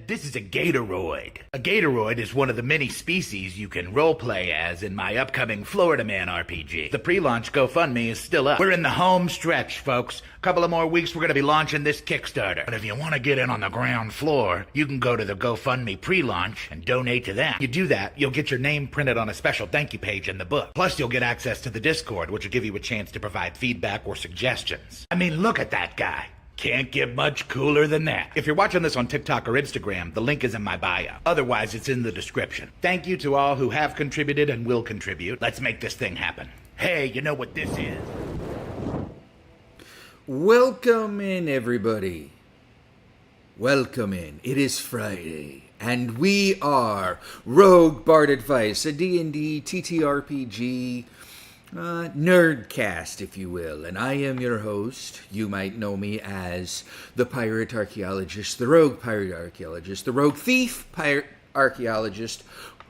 This is a Gatoroid. A Gatoroid is one of the many species you can roleplay as in my upcoming Florida Man RPG. The pre-launch GoFundMe is still up. We're in the home stretch, folks. A couple of more weeks, we're going to be launching this Kickstarter. But if you want to get in on the ground floor, you can go to the GoFundMe pre-launch and donate to them. You do that, you'll get your name printed on a special thank you page in the book. Plus, you'll get access to the Discord, which will give you a chance to provide feedback or suggestions. I mean, look at that guy. Can't get much cooler than that. If you're watching this on TikTok or Instagram, the link is in my bio. Otherwise, it's in the description. Thank you to all who have contributed and will contribute. Let's make this thing happen. Hey, you know what this is? Welcome in, everybody. Welcome in. It is Friday, and we are Rogue Bard Advice, a D&D TTRPG nerdcast, if you will. And I am your host. You might know me as the Pirate Archaeologist, the Rogue Pirate Archaeologist, the Rogue Thief Pirate Archaeologist,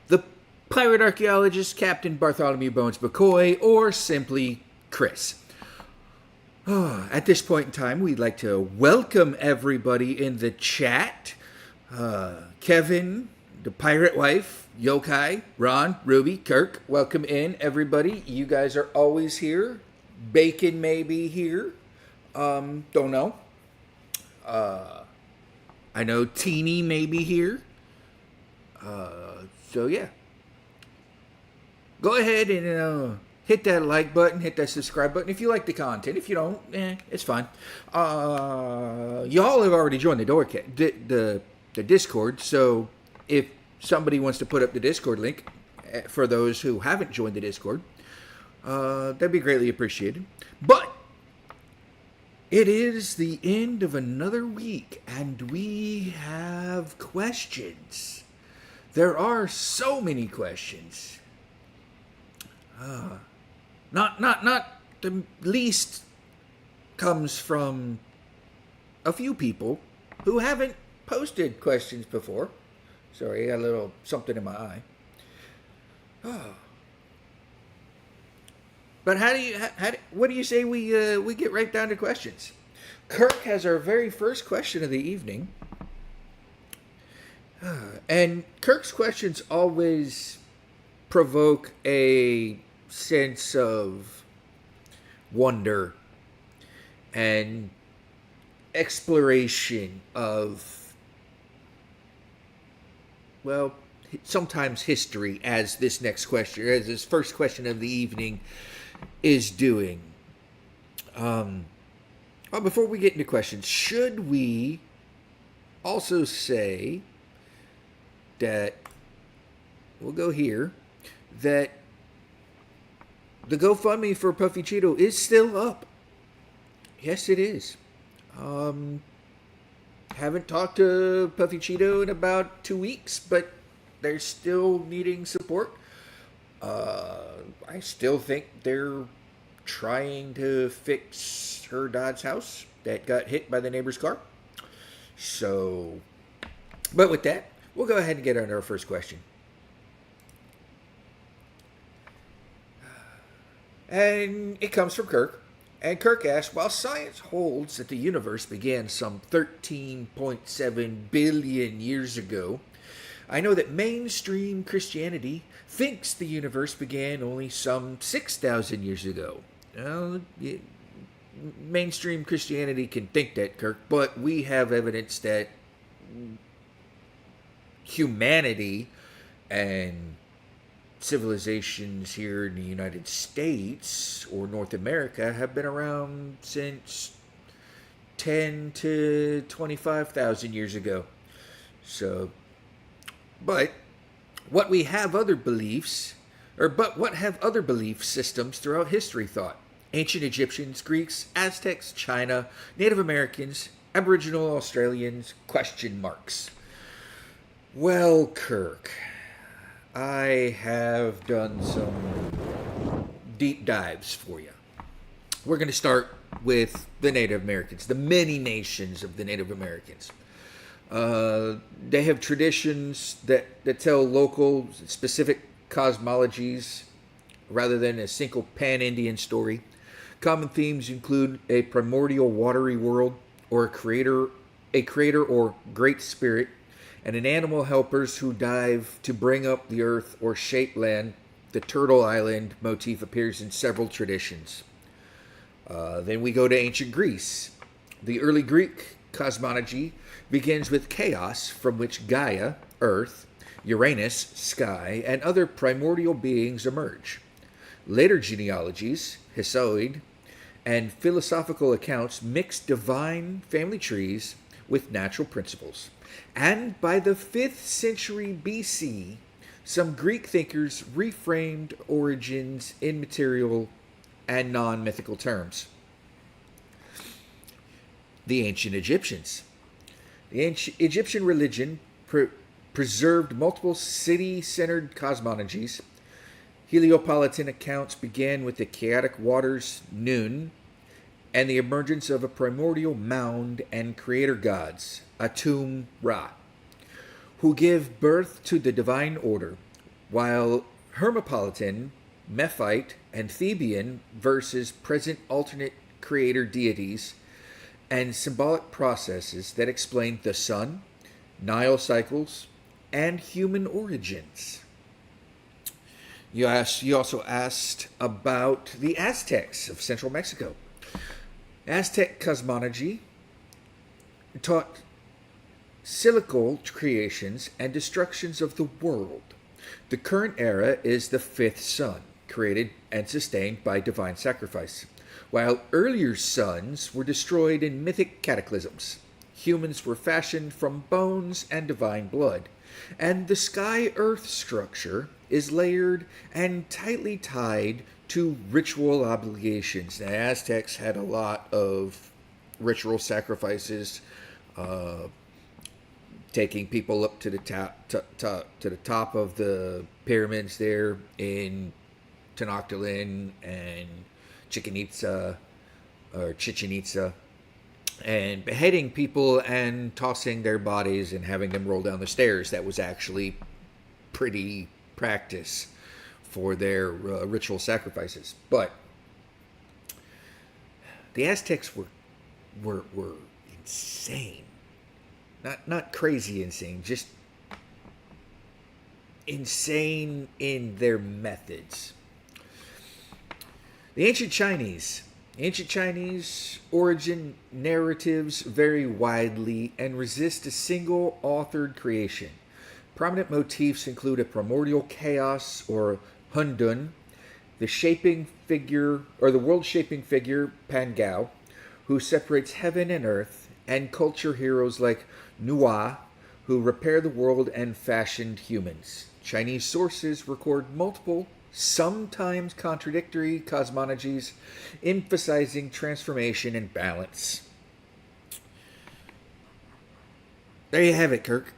the Pirate Archaeologist, Captain Bartholomew Bones McCoy, or simply Chris. At this point in time, we'd like to welcome everybody in the chat. Kevin, the Pirate Wife, Yokai, Ron, Ruby, Kirk, welcome in, everybody. You guys are always here. Bacon may be here. Don't know. I know Teeny may be here. So yeah. Go ahead and hit that like button, hit that subscribe button if you like the content. If you don't, it's fine. Y'all have already joined the Discord, so if somebody wants to put up the Discord link for those who haven't joined the Discord, that'd be greatly appreciated. But it is the end of another week, and we have questions. There are so many questions. Not the least comes from a few people who haven't posted questions before. Sorry, I got a little something in my eye. But what do you say we get right down to questions? Kirk has our very first question of the evening. And Kirk's questions always provoke a sense of wonder and exploration of, well, sometimes history, as this next question, as this first question of the evening is doing. Well, before we get into questions, should we also say that, we'll go here, that the GoFundMe for PuffyCheetoh is still up. Yes, it is. Haven't talked to PuffyCheetoh in about 2 weeks, but they're still needing support. I still think they're trying to fix her dad's house that got hit by the neighbor's car. So, but with that, we'll go ahead and get on our first question. And it comes from Kirk. And Kirk asks, while science holds that the universe began some 13.7 billion years ago, I know that mainstream Christianity thinks the universe began only some 6,000 years ago. Mainstream Christianity can think that, Kirk, but we have evidence that humanity and civilizations here in the United States or North America have been around since 10 to 25,000 years ago. So, but what have other belief systems throughout history thought? Ancient Egyptians, Greeks, Aztecs, China, Native Americans, Aboriginal Australians, question marks. Well, Kirk, I have done some deep dives for you. We're going to start with the Native Americans, the many nations of the Native Americans. They have traditions that tell local, specific cosmologies rather than a single pan-Indian story. Common themes include a primordial watery world, or a creator or great spirit, and an animal helpers who dive to bring up the earth or shape land. The turtle island motif appears in several traditions. Then we go to ancient Greece. The early Greek cosmology begins with chaos, from which Gaia, earth, Uranus, sky, and other primordial beings emerge. Later genealogies, Hesiod, and philosophical accounts mix divine family trees with natural principles. And by the 5th century BC, some Greek thinkers reframed origins in material and non-mythical terms. The ancient Egyptians. The ancient Egyptian religion preserved multiple city-centered cosmologies. Heliopolitan accounts began with the chaotic waters Nun and the emergence of a primordial mound and creator gods, Atum Ra, who give birth to the divine order, while Hermopolitan, Mephite, and Theban versus present alternate creator deities and symbolic processes that explain the sun, Nile cycles, and human origins. You also asked about the Aztecs of central Mexico. Aztec cosmology taught cyclical creations and destructions of the world. The current era is the 5th sun, created and sustained by divine sacrifice, while earlier suns were destroyed in mythic cataclysms. Humans were fashioned from bones and divine blood, and the sky-earth structure is layered and tightly tied to ritual obligations. The Aztecs had a lot of ritual sacrifices, taking people up to the top of the pyramids there in Tenochtitlan and Chichen Itza, and beheading people and tossing their bodies and having them roll down the stairs. That was actually pretty practice for their ritual sacrifices. But the Aztecs were insane. Not crazy insane, just insane in their methods. The ancient Chinese. Ancient Chinese origin narratives vary widely and resist a single authored creation. Prominent motifs include a primordial chaos or Hundun, the world-shaping figure Pan Gao, who separates heaven and earth, and culture heroes like Nua, who repair the world and fashioned humans. Chinese sources record multiple, sometimes contradictory cosmologies, emphasizing transformation and balance. There you have it, Kirk.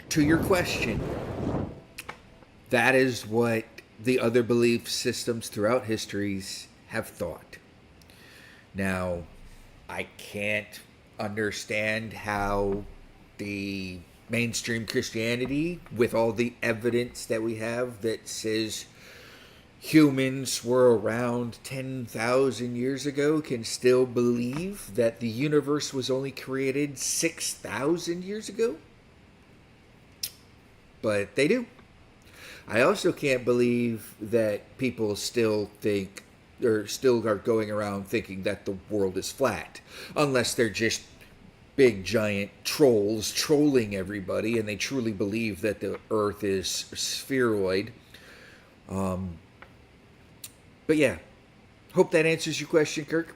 To your question, that is what the other belief systems throughout histories have thought. Now, I can't understand how the mainstream Christianity, with all the evidence that we have that says humans were around 10,000 years ago, can still believe that the universe was only created 6,000 years ago. But they do. I also can't believe that people still think, or still are going around thinking that the world is flat, unless they're just big giant trolls trolling everybody and they truly believe that the earth is spheroid. But yeah, hope that answers your question, Kirk.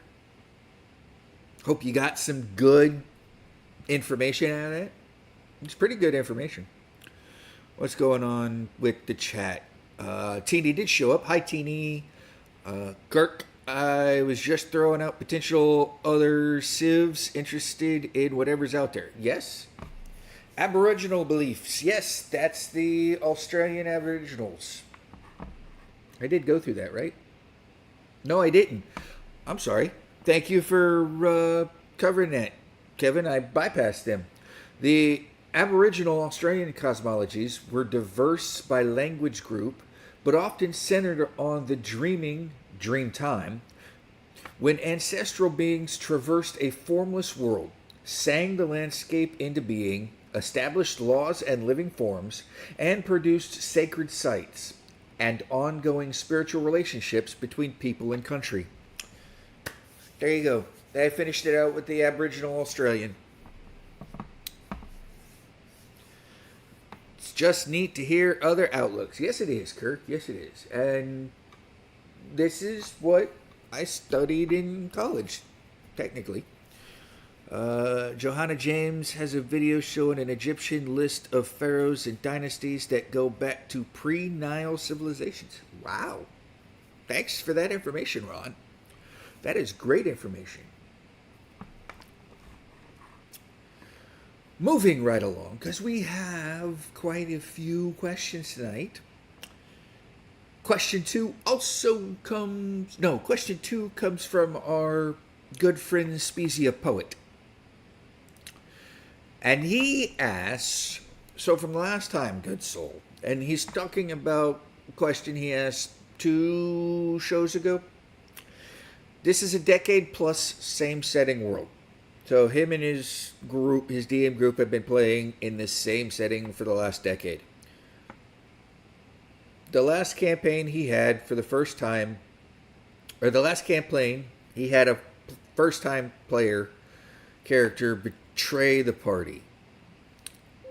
Hope you got some good information out of it. It's pretty good information. What's going on with the chat? Teeny did show up. Hi, Teeny. Kirk, I was just throwing out potential other civs interested in whatever's out there. Yes. Aboriginal beliefs. Yes, that's the Australian Aboriginals. I did go through that, right? No, I didn't. I'm sorry. Thank you for covering that, Kevin. I bypassed them. The Aboriginal Australian cosmologies were diverse by language group, but often centered on the dream time, when ancestral beings traversed a formless world, sang the landscape into being, established laws and living forms, and produced sacred sites and ongoing spiritual relationships between people and country. There you go. I finished it out with the Aboriginal Australian. It's just neat to hear other outlooks. Yes, it is, Kirk. Yes, it is. And this is what I studied in college, technically. Johanna James has a video showing an Egyptian list of pharaohs and dynasties that go back to pre-Nile civilizations. Wow. Thanks for that information, Ron. That is great information. Moving right along, because we have quite a few questions tonight. Question two comes from our good friend Spezia Poet. And he asks, so from last time, good soul, and he's talking about a question he asked 2 shows ago. This is a decade plus same setting world. So him and his group, his DM group, have been playing in the same setting for the last decade. The last campaign he had for the first time, or the last campaign, he had a first time player character betray the party.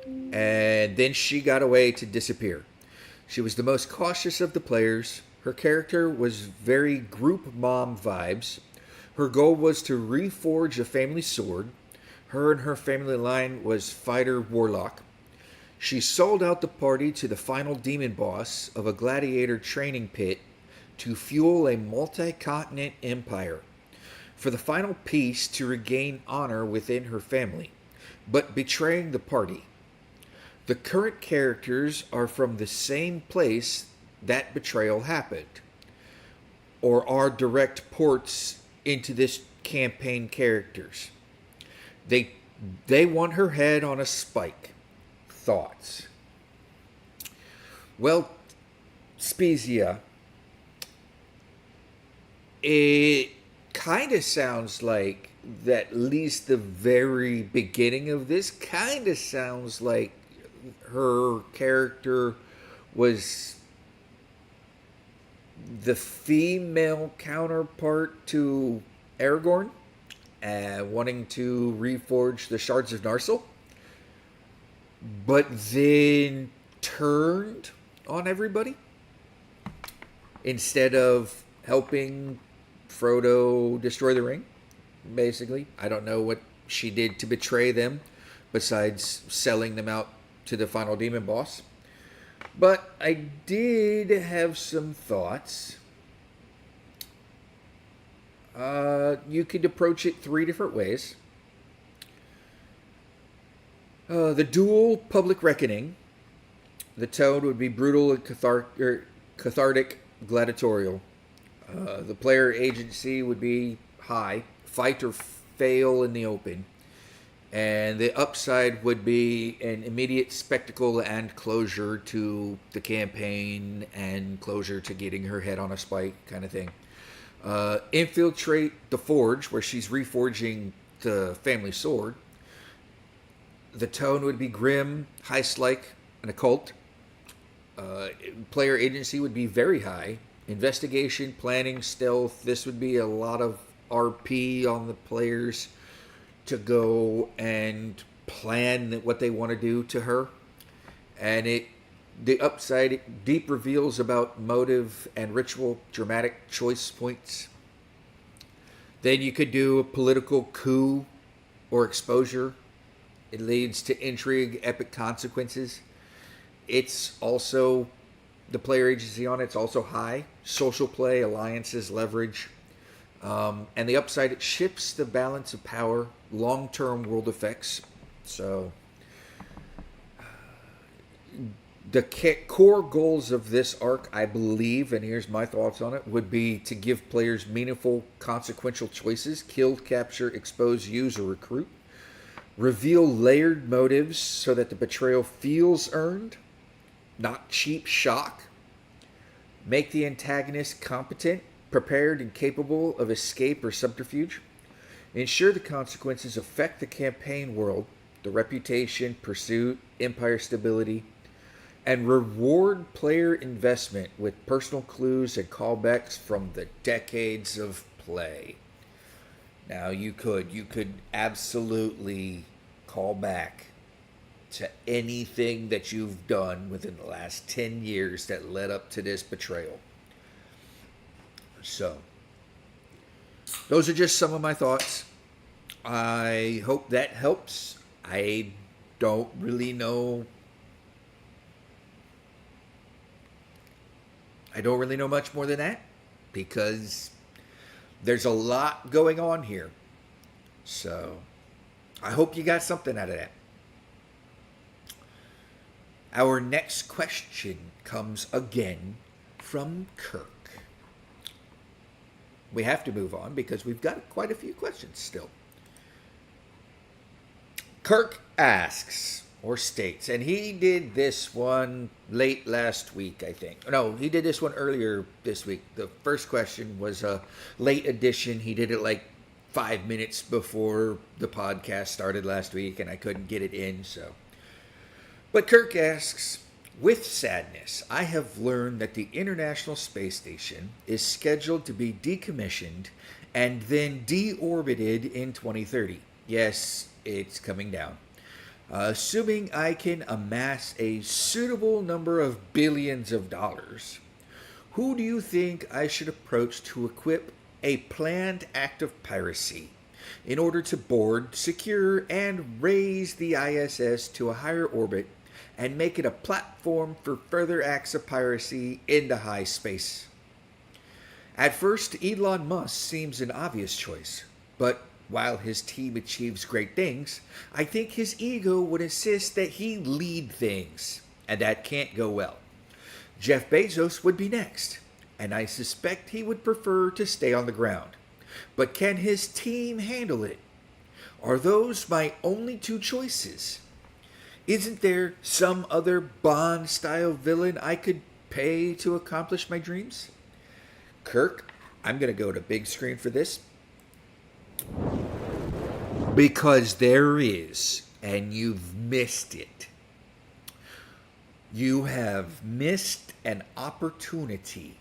And then she got away to disappear. She was the most cautious of the players. Her character was very group mom vibes. Her goal was to reforge a family sword. Her and her family line was fighter warlock. She sold out the party to the final demon boss of a gladiator training pit to fuel a multi-continent empire. For the final piece to regain honor within her family, but betraying the party. The current characters are from the same place that betrayal happened, or are direct ports into this campaign characters. They want her head on a spike. Thoughts? Well, Spezia, it kind of sounds like that, at least the very beginning of this kind of sounds like her character was the female counterpart to Aragorn, wanting to reforge the shards of Narsil, but then turned on everybody instead of helping Frodo destroy the ring, basically. I don't know what she did to betray them besides selling them out to the final demon boss. But I did have some thoughts. You could approach it 3 different ways. The dual public reckoning. The tone would be brutal and cathartic gladiatorial. The player agency would be high. Fight or fail in the open. And the upside would be an immediate spectacle and closure to the campaign and closure to getting her head on a spike kind of thing. Infiltrate the forge where she's reforging the family sword. The tone would be grim, heist-like, and occult. Player agency would be very high. Investigation, planning, stealth. This would be a lot of RP on the players to go and plan what they want to do to her. And the upside, deep reveals about motive and ritual, dramatic choice points. Then you could do a political coup or exposure. It leads to intrigue, epic consequences. It's also, the player agency on it's also high. Social play, alliances, leverage. And the upside, it shifts the balance of power, long-term world effects. So the core goals of this arc, I believe, and here's my thoughts on it, would be to give players meaningful, consequential choices: kill, capture, expose, use, or recruit. Reveal layered motives so that the betrayal feels earned, not cheap shock. Make the antagonist competent, prepared, and capable of escape or subterfuge. Ensure the consequences affect the campaign world. the reputation, pursuit, empire stability, and reward player investment with personal clues and callbacks from the decades of play. Now you could absolutely call back to anything that you've done within the last 10 years that led up to this betrayal. So, those are just some of my thoughts. I hope that helps. I don't really know. I don't really know much more than that because there's a lot going on here. So, I hope you got something out of that. Our next question comes again from Kirk. We have to move on because we've got quite a few questions still. Kirk asks or states, and he did this one late last week, I think. No, he did this one earlier this week. The first question was a late edition. He did it like 5 minutes before the podcast started last week, and I couldn't get it in, so. But Kirk asks, with sadness, I have learned that the International Space Station is scheduled to be decommissioned and then deorbited in 2030. Yes, it's coming down. Assuming I can amass a suitable number of billions of dollars, who do you think I should approach to equip a planned act of piracy in order to board, secure, and raise the ISS to a higher orbit and make it a platform for further acts of piracy into high space? At first, Elon Musk seems an obvious choice, but while his team achieves great things, I think his ego would insist that he lead things, and that can't go well. Jeff Bezos would be next, and I suspect he would prefer to stay on the ground. But can his team handle it? Are those my only two choices? Isn't there some other Bond-style villain I could pay to accomplish my dreams? Kirk, I'm going to go to big screen for this. Because there is, and you've missed it. You have missed an opportunity.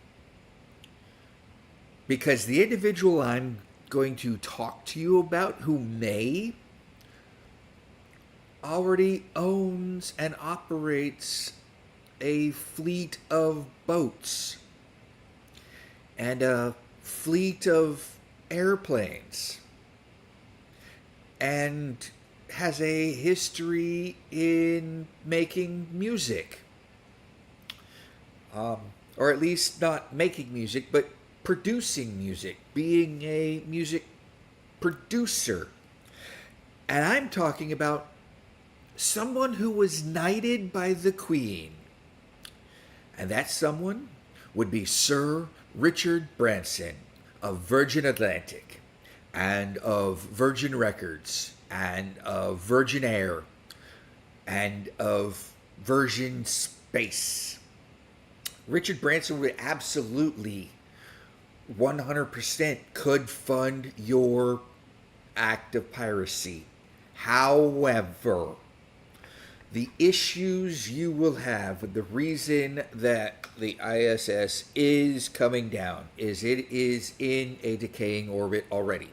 Because the individual I'm going to talk to you about, who may already owns and operates a fleet of boats and a fleet of airplanes and has a history in making music, or at least not making music, but producing music, being a music producer. And I'm talking about someone who was knighted by the Queen. And that someone would be Sir Richard Branson of Virgin Atlantic and of Virgin Records and of Virgin Air and of Virgin Space. Richard Branson would absolutely 100% could fund your act of piracy. However, the issues you will have with the reason that the ISS is coming down is it is in a decaying orbit already.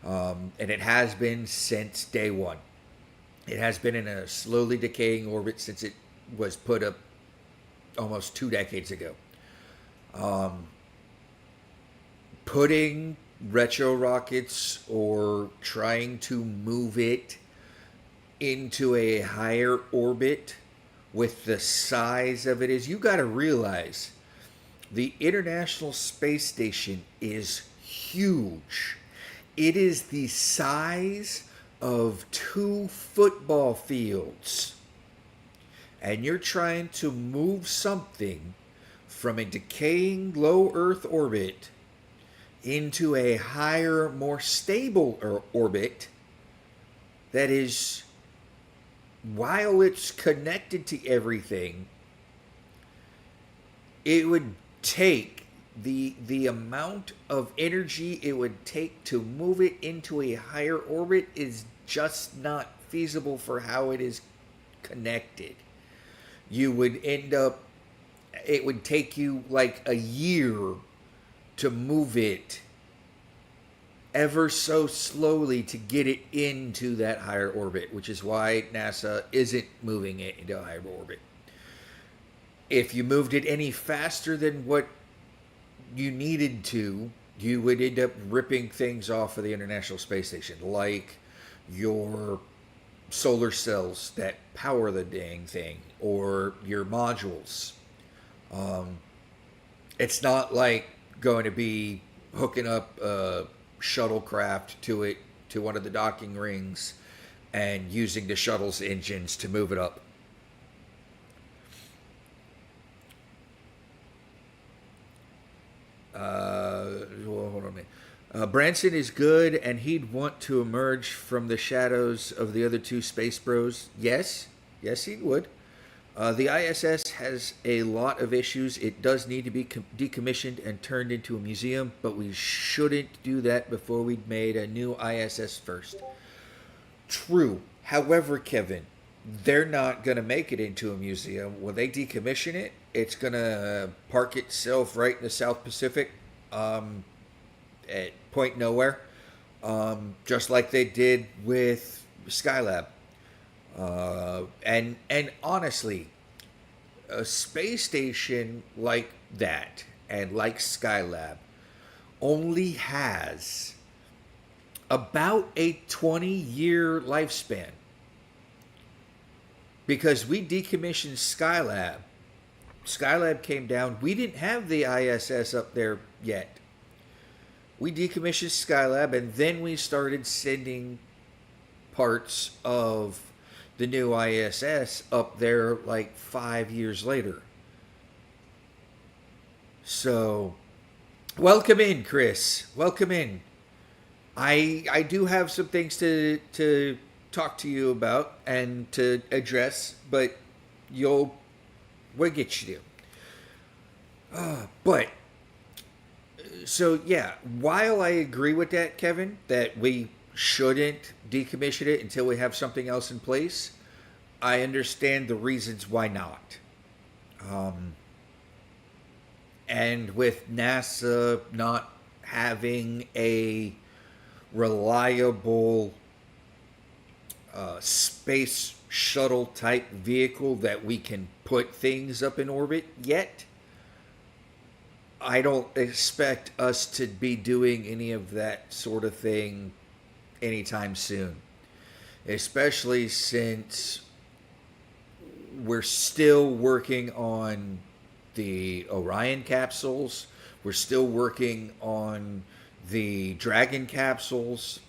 And it has been since day one. It has been in a slowly decaying orbit since it was put up almost 2 decades ago. Putting retro rockets or trying to move it into a higher orbit with the size of it is, you got to realize the International Space Station is huge. It is the size of 2 football fields. And you're trying to move something from a decaying low Earth orbit into a higher, more stable orbit that is, while it's connected to everything, it would take the amount of energy it would take to move it into a higher orbit is just not feasible for how it is connected. You would end up, it would take you like a year to move it ever so slowly to get it into that higher orbit, which is why NASA isn't moving it into a higher orbit. If you moved it any faster than what you needed to, you would end up ripping things off of the International Space Station, like your solar cells that power the dang thing, or your modules. It's not like going to be hooking up a shuttlecraft to it, to one of the docking rings, and using the shuttle's engines to move it up. Hold on a minute. Branson is good, and he'd want to emerge from the shadows of the other two space bros. Yes, he would. The ISS has a lot of issues. It does need to be decommissioned and turned into a museum, but we shouldn't do that before we'd made a new ISS first. True. However, Kevin, they're not going to make it into a museum. When they decommission it, it's going to park itself right in the South Pacific at Point Nowhere, just like they did with Skylab. And honestly, a space station like that and like Skylab only has about a 20-year lifespan. Because we decommissioned Skylab. Skylab came down. We didn't have the ISS up there yet. We decommissioned Skylab, and then we started sending parts of the new ISS up there like 5 years later. So, welcome in, Chris. Welcome in. I do have some things to talk to you about and to address, but we'll get you to. So yeah, while I agree with that, Kevin, that we shouldn't decommission it until we have something else in place, I understand the reasons why not. And with NASA not having a reliable space shuttle type vehicle that we can put things up in orbit yet, I don't expect us to be doing any of that sort of thing anytime soon. Especially since we're still working on the Orion capsules. We're still working on the Dragon capsules.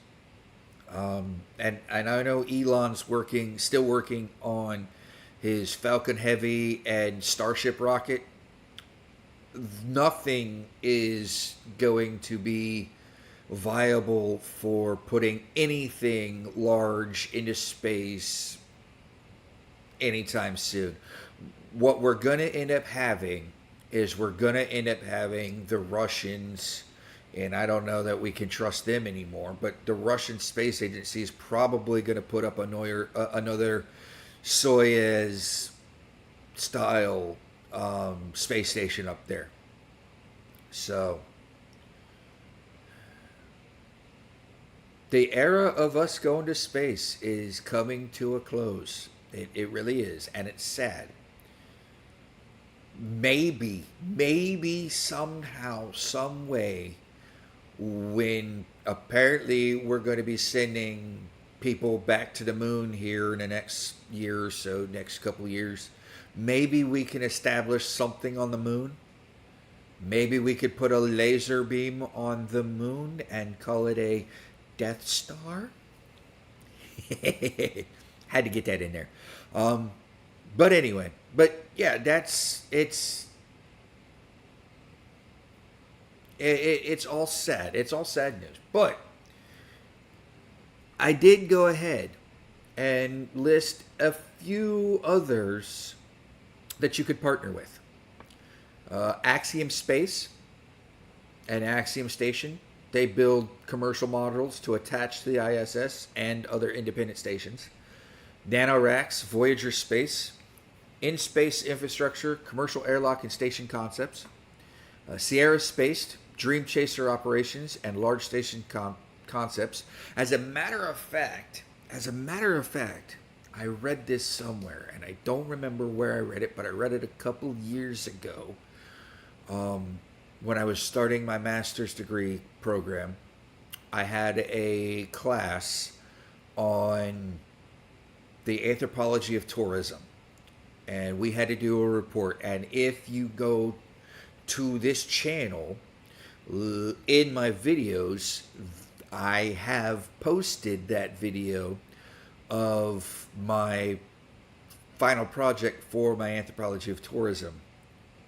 And I know Elon's still working on his Falcon Heavy and Starship rocket. Nothing is going to be viable for putting anything large into space anytime soon. What we're going to end up having is the Russians, and I don't know that we can trust them anymore, but the Russian Space Agency is probably going to put up another Soyuz style space station up there. So the era of us going to space is coming to a close. It really is, and it's sad. Maybe somehow, some way, when apparently we're going to be sending people back to the moon here in the next year or so, next couple of years, maybe we can establish something on the moon. Maybe we could put a laser beam on the moon and call it a Death Star. Had to get that in there. But anyway, yeah, it's all sad. It's all sad news. But I did go ahead and list a few others that you could partner with. Axiom Space and Axiom Station. They build commercial modules to attach to the ISS and other independent stations. Nanoracks, Voyager Space, In-Space Infrastructure, Commercial Airlock and Station Concepts, Sierra Space, Dream Chaser Operations, and Large Station Concepts. As a matter of fact, I read this somewhere, and I don't remember where I read it, but I read it a couple years ago when I was starting my master's degree program. I had a class on the anthropology of tourism, and we had to do a report. And if you go to this channel, in my videos, I have posted that video of my final project for my anthropology of tourism,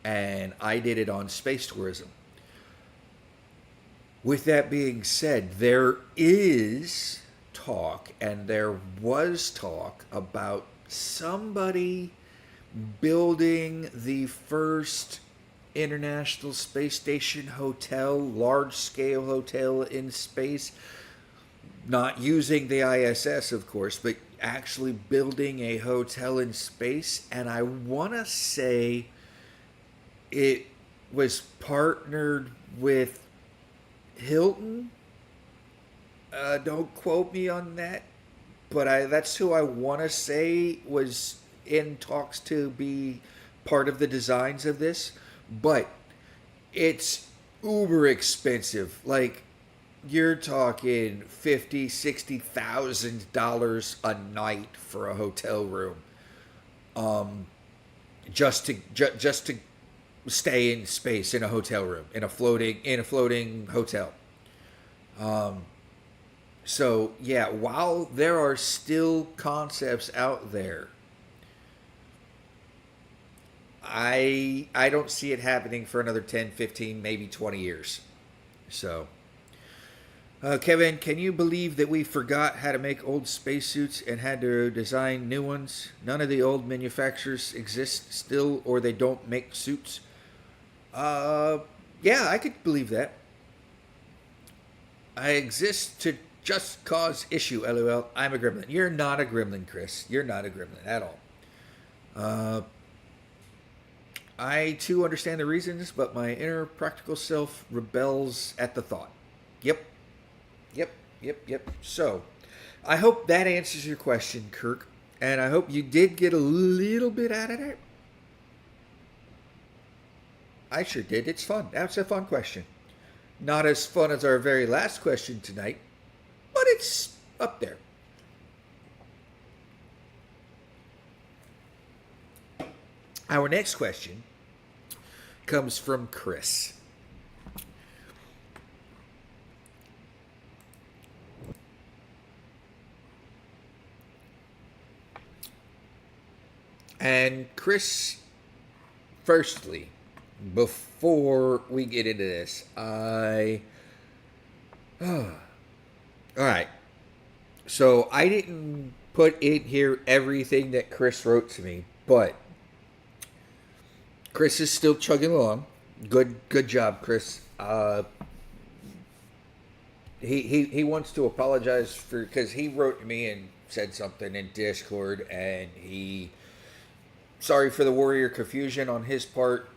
and I did it on space tourism. With that being said, there is talk, and there was talk about somebody building the first International Space Station hotel, large-scale hotel in space, not using the ISS, of course, but actually building a hotel in space. And I want to say it was partnered with Hilton. Don't quote me on that, but that's who I want to say was in talks to be part of the designs of this. But it's uber expensive. Like, you're talking $50,000-$60,000 a night for a hotel room, just to stay in space in a hotel room, in a floating hotel. So yeah, while there are still concepts out there, I don't see it happening for another 10, 15, maybe 20 years. So, Kevin, can you believe that we forgot how to make old spacesuits and had to design new ones? None of the old manufacturers exist still, or they don't make suits. Yeah, I could believe that. I exist to just cause issue, LOL. I'm a gremlin. You're not a gremlin, Chris. You're not a gremlin at all. I too understand the reasons, but my inner practical self rebels at the thought. Yep. So, I hope that answers your question, Kirk. And I hope you did get a little bit out of it. I sure did. It's fun. That's a fun question. Not as fun as our very last question tonight, but it's up there. Our next question comes from Chris. And Chris, firstly, before we get into this, all right. So I didn't put in here everything that Chris wrote to me, but Chris is still chugging along. Good job, Chris. He wants to apologize because he wrote to me and said something in Discord, and sorry for the warrior confusion on his part.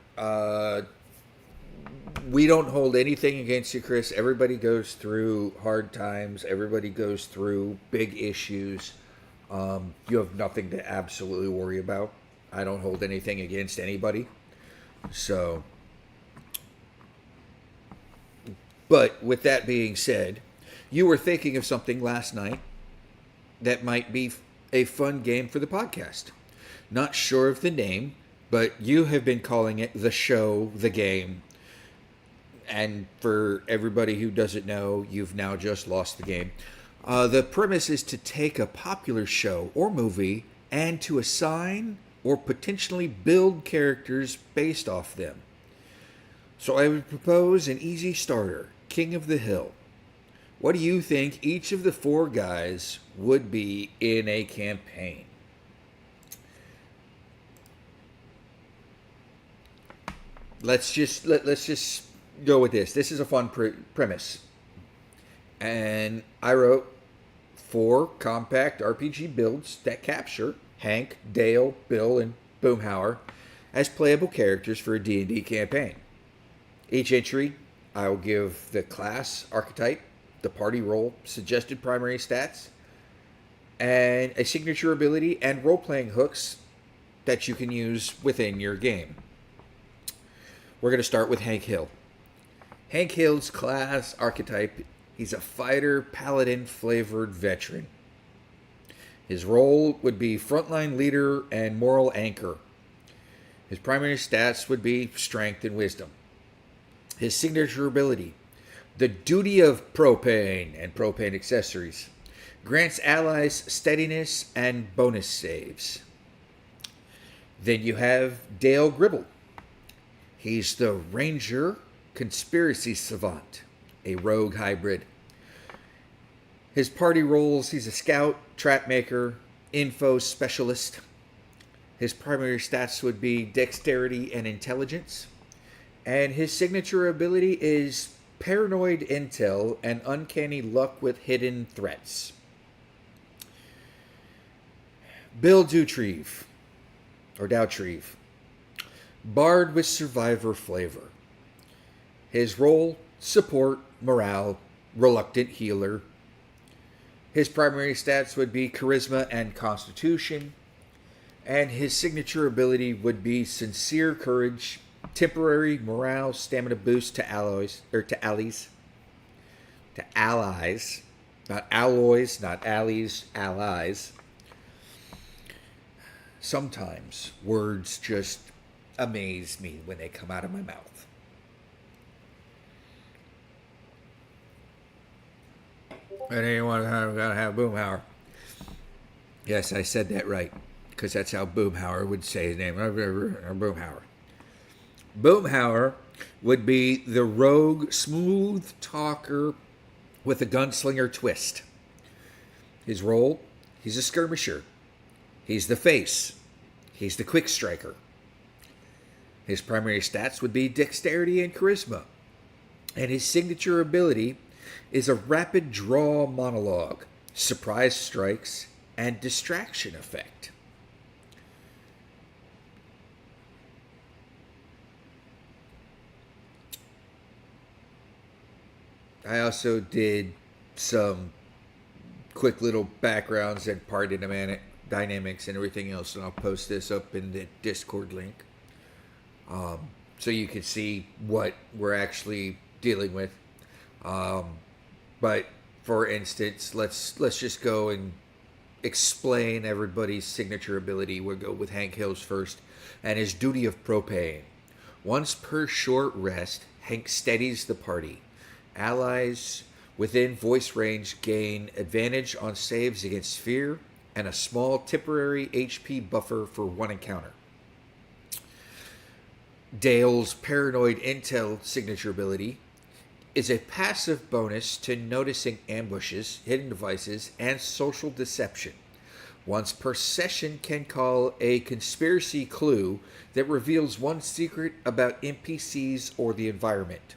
We don't hold anything against you, Chris. Everybody goes through hard times. Everybody goes through big issues. You have nothing to absolutely worry about. I don't hold anything against anybody. So, but with that being said, you were thinking of something last night that might be a fun game for the podcast. Not sure of the name, but you have been calling it the show, the game. And for everybody who doesn't know, you've now just lost the game. The premise is to take a popular show or movie and to assign or potentially build characters based off them. So I would propose an easy starter, King of the Hill. What do you think each of the four guys would be in a campaign? Let's just go with this. This is a fun premise. And I wrote 4 compact RPG builds that capture Hank, Dale, Bill, and Boomhauer as playable characters for a D&D campaign. Each entry, I will give the class archetype, the party role, suggested primary stats, and a signature ability and role-playing hooks that you can use within your game. We're going to start with Hank Hill. Hank Hill's class archetype, he's a fighter, paladin flavored veteran. His role would be frontline leader and moral anchor. His primary stats would be strength and wisdom. His signature ability, the duty of propane and propane accessories, grants allies steadiness and bonus saves. Then you have Dale Gribble. He's the ranger conspiracy savant, a rogue hybrid. His party roles, he's a scout, trap maker, info specialist. His primary stats would be dexterity and intelligence. And his signature ability is paranoid intel and uncanny luck with hidden threats. Bill Doutrieve, or Doutrieve, bard with survivor flavor. His role, support, morale, reluctant healer. His primary stats would be charisma and constitution. And his signature ability would be sincere courage, temporary morale, stamina boost to allies, not alloys, not allies, allies. Sometimes words just amaze me when they come out of my mouth. And anyone gotta have Boomhauer. Yes, I said that right, because that's how Boomhauer would say his name. Boomhauer. Boomhauer would be the rogue, smooth talker with a gunslinger twist. His role, he's a skirmisher. He's the face. He's the quick striker. His primary stats would be dexterity and charisma. And his signature ability is a rapid draw monologue, surprise strikes, and distraction effect. I also did some quick little backgrounds and party dynamics and everything else, and I'll post this up in the Discord link, so you can see what we're actually dealing with. But for instance, let's just go and explain everybody's signature ability. We'll go with Hank Hill's first, and his duty of propane. Once per short rest, Hank steadies the party. Allies within voice range gain advantage on saves against fear and a small temporary HP buffer for one encounter. Dale's paranoid intel signature ability is a passive bonus to noticing ambushes, hidden devices, and social deception. Once per session can call a conspiracy clue that reveals one secret about NPCs or the environment.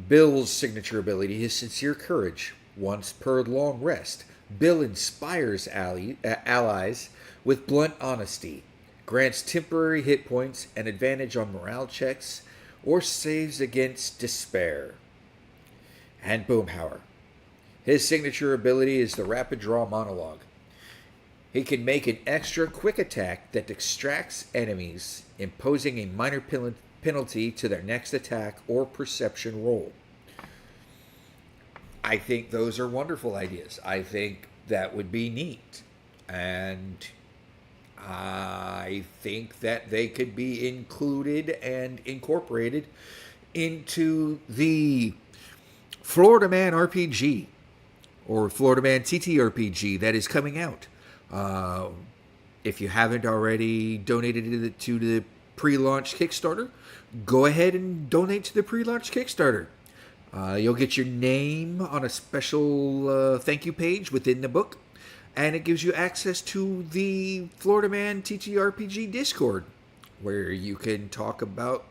Bill's signature ability is sincere courage. Once per long rest, Bill inspires allies with blunt honesty, grants temporary hit points and advantage on morale checks, or saves against despair. And Boomhauer. His signature ability is the rapid draw monologue. He can make an extra quick attack that distracts enemies, imposing a minor penalty to their next attack or perception roll. I think those are wonderful ideas. I think that would be neat. And I think that they could be included and incorporated into the Florida Man RPG or Florida Man TTRPG that is coming out. If you haven't already donated to the pre-launch Kickstarter, go ahead and donate to the pre-launch Kickstarter. You'll get your name on a special thank you page within the book, and it gives you access to the Florida Man TTRPG Discord, where you can talk about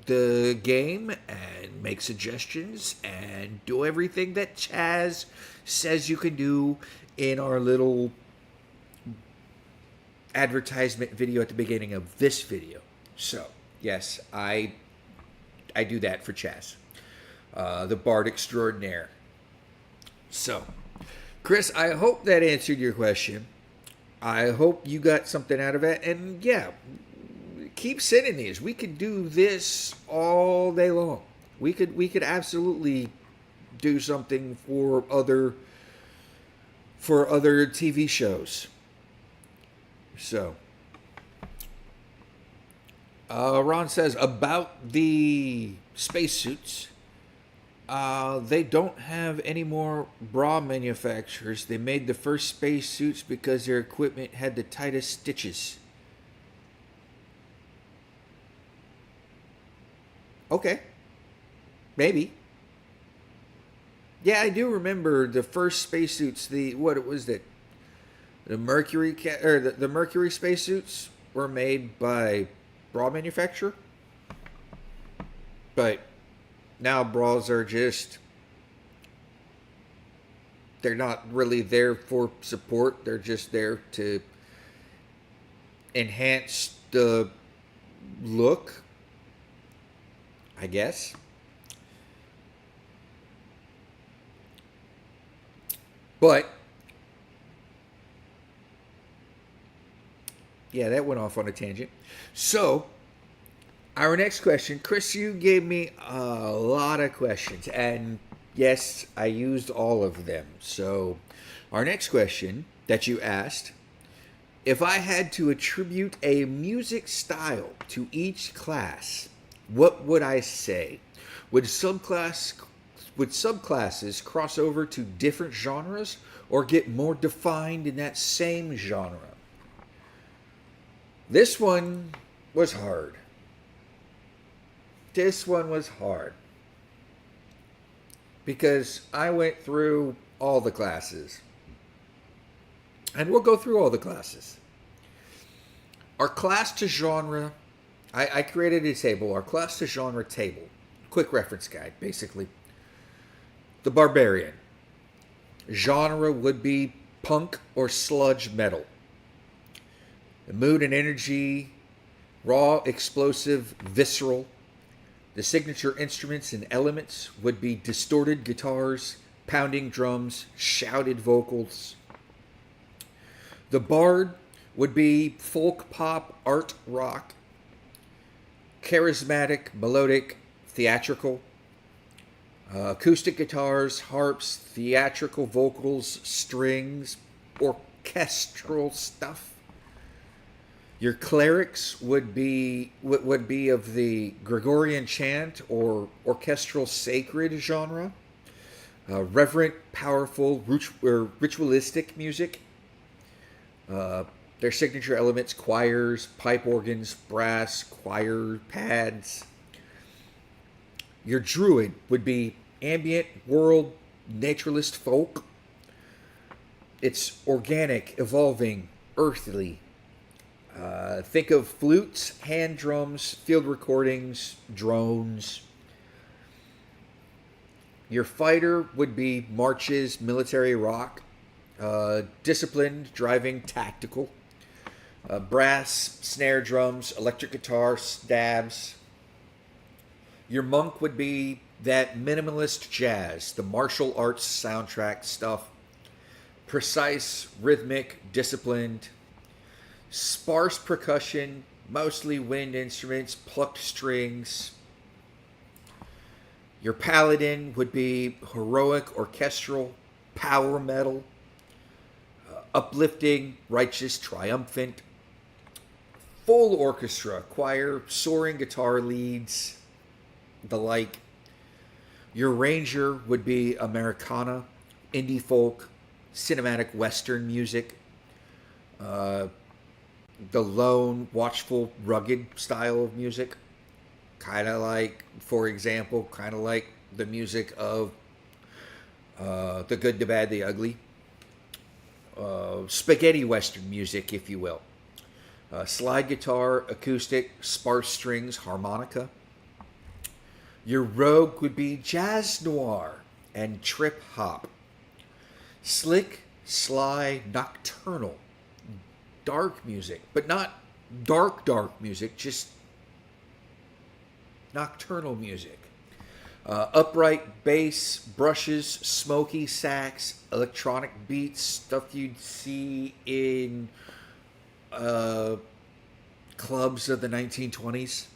the game and make suggestions and do everything that Chaz says you can do in our little advertisement video at the beginning of this video. So, yes, I do that for Chaz, the Bard Extraordinaire. So, Chris, I hope that answered your question. I hope you got something out of it. And yeah, keep sending these. We could do this all day long. We could absolutely do something for other TV shows. So, Ron says about the spacesuits. They don't have any more bra manufacturers. They made the first spacesuits because their equipment had the tightest stitches. Okay. Maybe. Yeah, I do remember the first spacesuits. What was that? The Mercury the Mercury spacesuits were made by bra manufacturer. But now bras are they're not really there for support. They're just there to enhance the look, I guess. But yeah, that went off on a tangent. So, our next question, Chris, you gave me a lot of questions, and yes, I used all of them. So, our next question that you asked, if I had to attribute a music style to each class, what would I say? Would subclasses cross over to different genres or get more defined in that same genre? This one was hard. This one was hard. Because I went through all the classes. And we'll go through all the classes. Our class to genre, I created a table, our class to genre table. Quick reference guide, basically. The Barbarian. Genre would be punk or sludge metal. The mood and energy, raw, explosive, visceral. The signature instruments and elements would be distorted guitars, pounding drums, shouted vocals. The Bard would be folk pop, art rock, charismatic, melodic, theatrical. Acoustic guitars, harps, theatrical vocals, strings, orchestral stuff. Your clerics would be of the Gregorian chant or orchestral sacred genre. Reverent, powerful, ritualistic music. Their signature elements: choirs, pipe organs, brass, choir pads. Your druid would be ambient, world, naturalist folk. It's organic, evolving, earthly. Think of flutes, hand drums, field recordings, drones. Your fighter would be marches, military rock, disciplined, driving, tactical. Brass, snare drums, electric guitar, stabs. Your monk would be that minimalist jazz, the martial arts soundtrack stuff. Precise, rhythmic, disciplined. Sparse percussion, mostly wind instruments, plucked strings. Your paladin would be heroic, orchestral, power metal, uplifting, righteous, triumphant. Full orchestra, choir, soaring guitar leads, the like. Your ranger would be Americana, indie folk, cinematic western music. The lone, watchful, rugged style of music. Kind of like, for example, kind of like the music of The Good, the Bad, the Ugly. Spaghetti western music, if you will. Slide guitar, acoustic, sparse strings, harmonica. Your rogue would be jazz noir and trip hop. Slick, sly, nocturnal, dark music, but not dark music, just nocturnal music. Upright bass, brushes, smoky sax, electronic beats, stuff you'd see in clubs of the 1920s,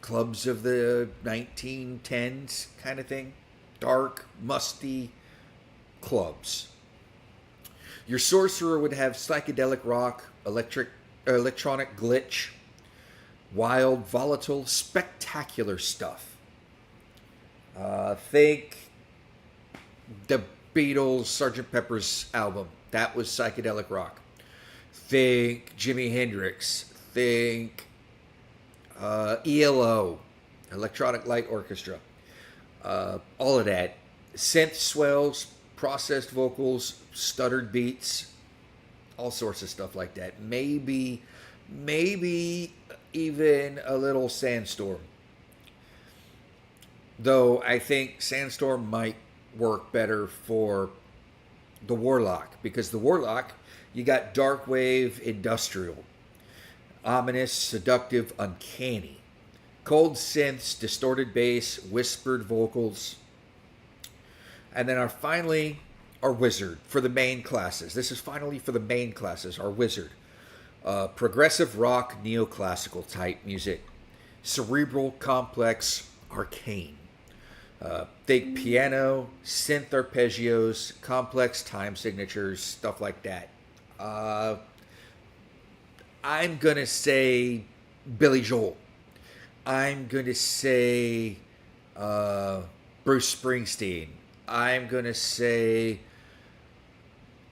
clubs of the 1910s kind of thing. Dark, musty clubs. Your sorcerer would have psychedelic rock, electronic glitch, wild, volatile, spectacular stuff. Think the Beatles' Sgt. Pepper's album. That was psychedelic rock. Think Jimi Hendrix. Think ELO, Electronic Light Orchestra. All of that. Synth swells, processed vocals, stuttered beats, all sorts of stuff like that. Maybe even a little Sandstorm. Though I think Sandstorm might work better for the Warlock, because the Warlock, you got dark wave, industrial, ominous, seductive, uncanny, cold synths, distorted bass, whispered vocals, and then our wizard for the main classes. This is finally for the main classes. Our wizard, progressive rock, neoclassical type music, cerebral, complex, arcane. Think piano, synth arpeggios, complex time signatures, stuff like that. I'm going to say Billy Joel. I'm going to say Bruce Springsteen. I'm going to say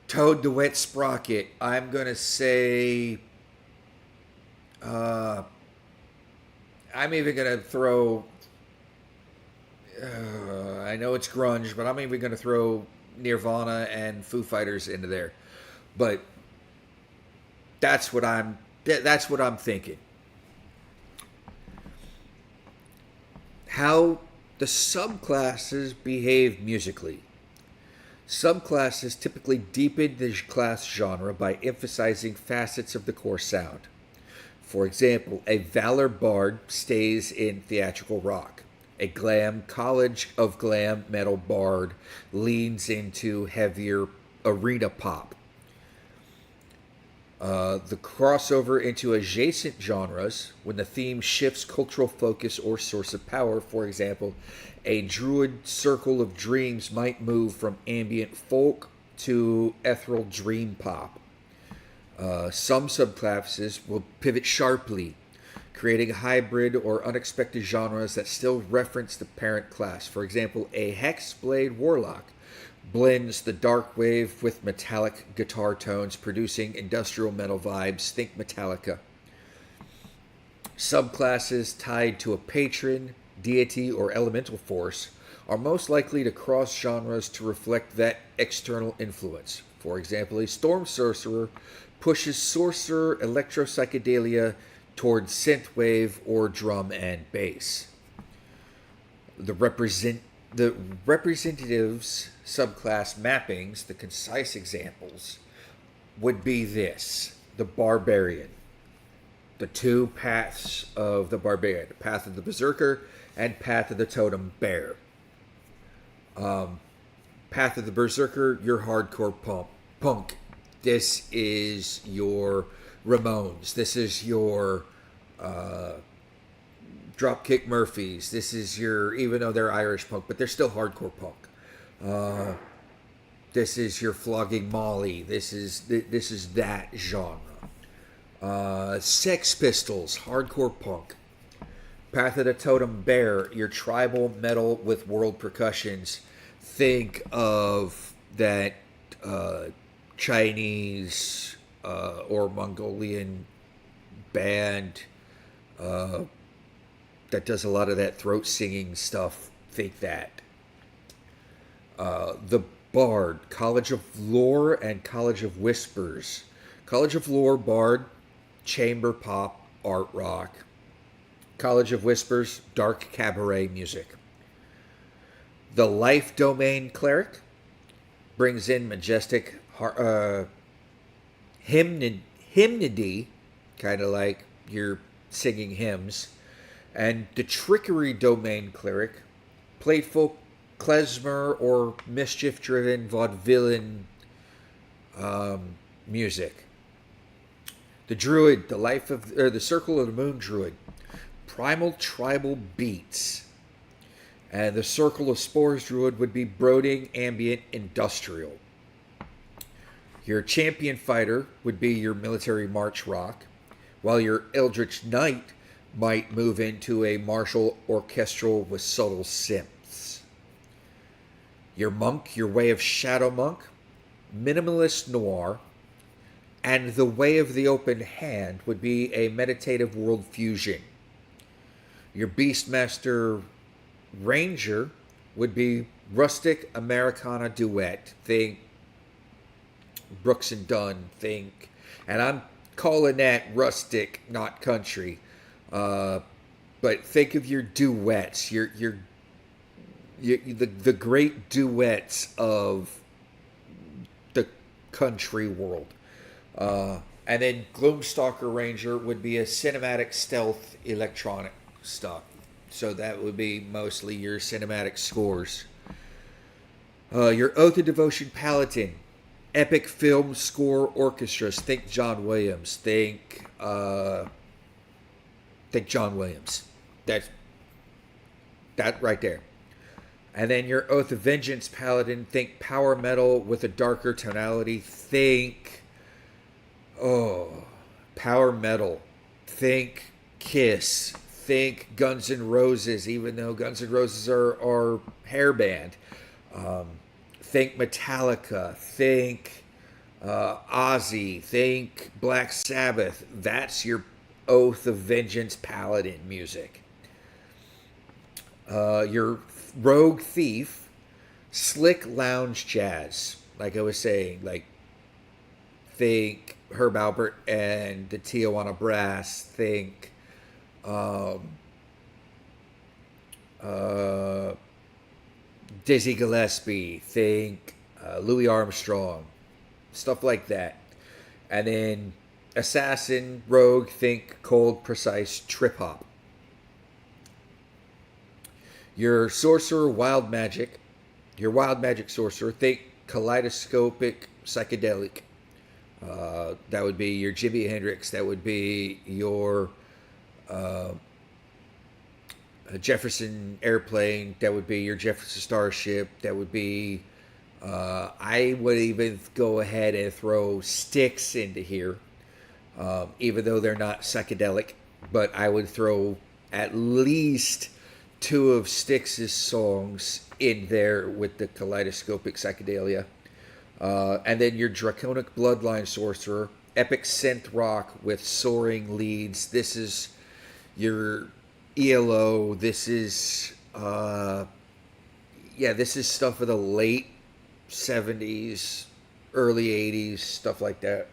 Toad the Wet Sprocket. I'm going to say... I'm even going to throw... I know it's grunge, but I'm even going to throw Nirvana and Foo Fighters into there. But that's what I'm thinking. How the subclasses behave musically. Subclasses typically deepen the class genre by emphasizing facets of the core sound. For example, a Valor Bard stays in theatrical rock. A glam college of glam metal bard leans into heavier arena pop. The crossover into adjacent genres when the theme shifts cultural focus or source of power. For example, a druid circle of dreams might move from ambient folk to ethereal dream pop. Some subclasses will pivot sharply, creating hybrid or unexpected genres that still reference the parent class. For example, a Hexblade Warlock blends the dark wave with metallic guitar tones, producing industrial metal vibes. Think Metallica. Subclasses tied to a patron, deity, or elemental force are most likely to cross genres to reflect that external influence. For example, a Storm Sorcerer pushes sorcerer electro-psychedelia towards synthwave or drum and bass. The representatives subclass mappings, the concise examples, would be this: the Barbarian, the two paths of the Barbarian, Path of the Berserker and Path of the Totem Bear. Path of the Berserker, your hardcore punk. This is your Ramones. This is your Dropkick Murphys. This is your, even though they're Irish punk, but they're still hardcore punk. This is your Flogging Molly. This is that genre. Sex Pistols, hardcore punk. Path of the Totem Bear, your tribal metal with world percussions. Think of that Chinese or Mongolian band that does a lot of that throat singing stuff. Think that. The Bard, College of Lore and College of Whispers. College of Lore, Bard, chamber pop, art rock. College of Whispers, dark cabaret music. The life domain cleric brings in majestic hymnody, kind of like you're singing hymns. And the trickery domain cleric, playful klezmer or mischief-driven vaudevillain music. The druid, the circle of the moon druid, primal tribal beats. And the circle of spores druid would be brooding, ambient, industrial. Your champion fighter would be your military march rock, while your eldritch knight might move into a martial orchestral with subtle synths. Your monk, your way of shadow monk, minimalist noir, and the way of the open hand would be a meditative world fusion. Your beastmaster ranger would be rustic Americana duet. Think Brooks and Dunn. Think, and I'm calling that rustic, not country. But think of your duets, the great duets of the country world. And then Gloomstalker Ranger would be a cinematic stealth electronic stuff. So that would be mostly your cinematic scores. Your Oath of Devotion Paladin, epic film score orchestras. Think John Williams. Think John Williams. That right there. And then your Oath of Vengeance Paladin. Think power metal with a darker tonality. Think power metal. Think Kiss. Think Guns N' Roses, even though Guns N' Roses are hair band. Think Metallica. Think Ozzy. Think Black Sabbath. That's your Oath of Vengeance Paladin music. Your Rogue Thief, slick lounge jazz. Like I was saying, like think Herb Alpert and the Tijuana Brass. Think Dizzy Gillespie. Think Louis Armstrong. Stuff like that. And then Assassin, Rogue, think cold, precise, trip hop. Your Sorcerer, Wild Magic. Your Wild Magic Sorcerer, think kaleidoscopic, psychedelic. That would be your Jimi Hendrix. That would be your Jefferson Airplane. That would be your Jefferson Starship. That would be... I would even go ahead and throw Styx into here. Even though they're not psychedelic, but I would throw at least 2 of Styx's songs in there with the kaleidoscopic psychedelia. And then your Draconic Bloodline Sorcerer, epic synth rock with soaring leads. This is your ELO. This is this is stuff of the late 70s, early 80s, stuff like that.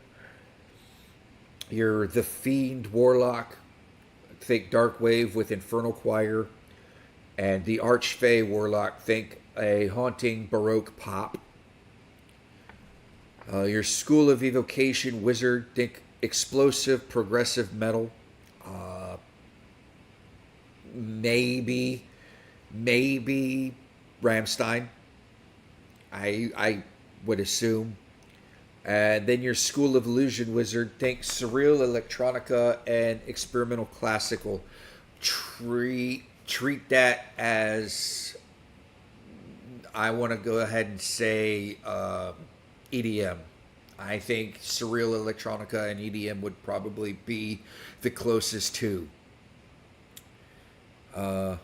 You're the Fiend Warlock. Think Dark Wave with Infernal Choir. And the Archfey Warlock. Think a haunting Baroque pop. Your School of Evocation Wizard. Think explosive progressive metal. Maybe Rammstein. I would assume. And then your School of Illusion Wizard, think surreal electronica and experimental classical. Treat that as, I want to go ahead and say EDM. I think surreal electronica and EDM would probably be the closest to. I'm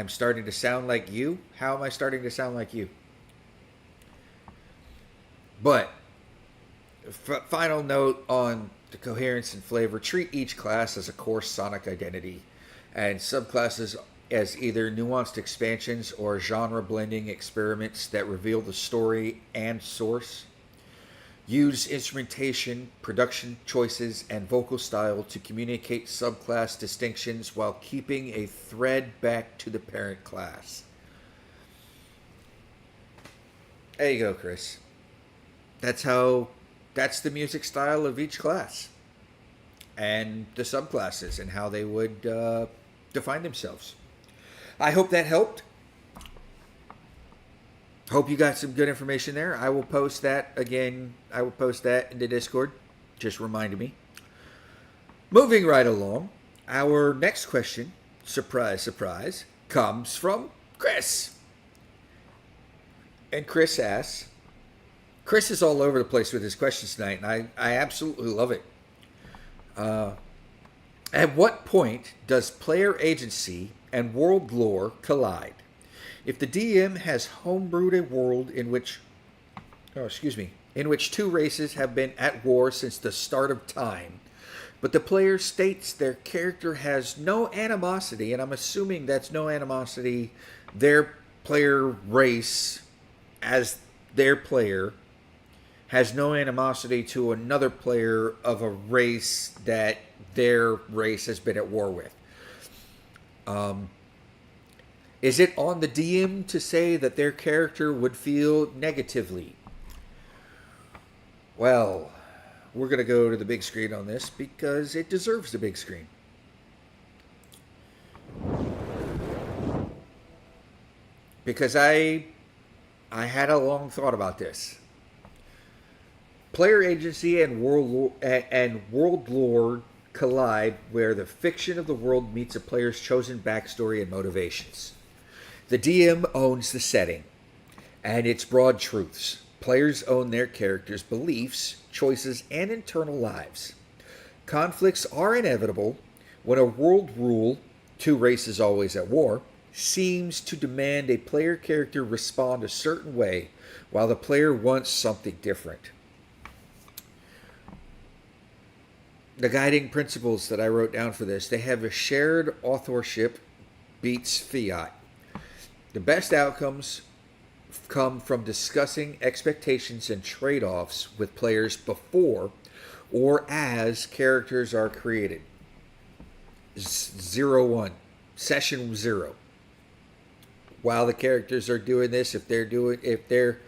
starting to sound like you? How am I starting to sound like you? But, final note on the coherence and flavor. Treat each class as a core sonic identity, and subclasses as either nuanced expansions or genre-blending experiments that reveal the story and source. Use instrumentation, production choices, and vocal style to communicate subclass distinctions while keeping a thread back to the parent class. There you go, Chris. That's the music style of each class and the subclasses and how they would define themselves. I hope that helped. Hope you got some good information there. I will post that again. I will post that in the Discord. Just reminded me. Moving right along, our next question, surprise, surprise, comes from Chris. And Chris asks, Chris is all over the place with his questions tonight, and I absolutely love it. At what point does player agency and world lore collide? If the DM has homebrewed a world in which two races have been at war since the start of time, but the player states their character has no animosity, and I'm assuming that's no animosity, their player race as their player has no animosity to another player of a race that their race has been at war with. Is it on the DM to say that their character would feel negatively? Well, we're going to go to the big screen on this because it deserves the big screen. Because I had a long thought about this. Player agency and world lore collide where the fiction of the world meets a player's chosen backstory and motivations. The DM owns the setting and its broad truths. Players own their characters' beliefs, choices, and internal lives. Conflicts are inevitable when a world rule, two races always at war, seems to demand a player character respond a certain way while the player wants something different. The guiding principles that I wrote down for this, they have a shared authorship beats fiat. The best outcomes come from discussing expectations and trade-offs with players before or as characters are created. 01, session 0. While the characters are doing this, if they're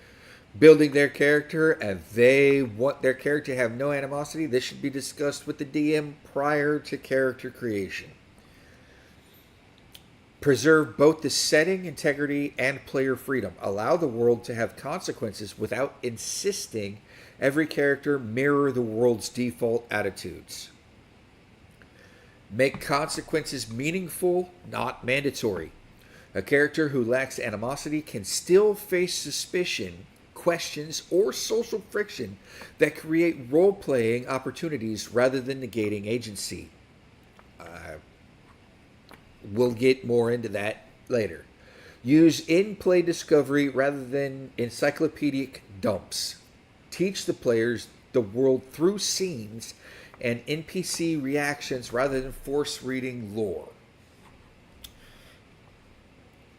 building their character and they want their character to have no animosity, this should be discussed with the DM prior to character creation. Preserve both the setting integrity and player freedom. Allow the world to have consequences without insisting every character mirror the world's default attitudes. Make consequences meaningful, not mandatory. A character who lacks animosity can still face suspicion, questions, or social friction that create role-playing opportunities rather than negating agency. We'll get more into that later. Use in-play discovery rather than encyclopedic dumps. Teach the players the world through scenes and NPC reactions rather than force-reading lore.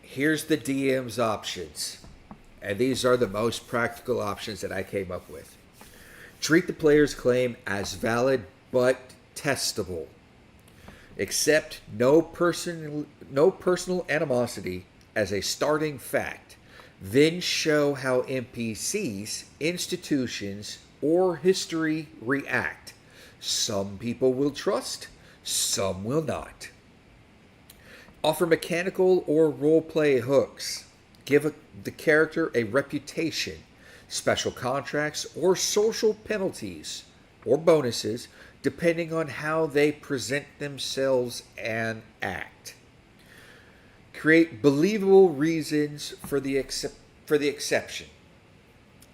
Here's the DM's options. And these are the most practical options that I came up with. Treat the player's claim as valid but testable. Accept no personal animosity as a starting fact. Then show how NPCs, institutions, or history react. Some people will trust, some will not. Offer mechanical or roleplay hooks. Give the character a reputation, special contracts, or social penalties or bonuses depending on how they present themselves and act. Create believable reasons for the exception.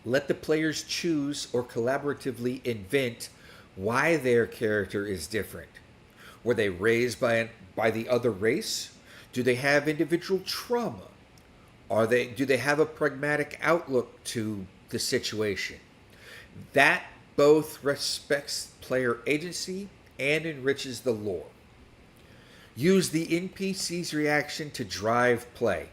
Let the players choose or collaboratively invent why their character is different. Were they raised by the other race? Do they have individual trauma? Do they have a pragmatic outlook to the situation? That both respects player agency and enriches the lore. Use the NPC's reaction to drive play.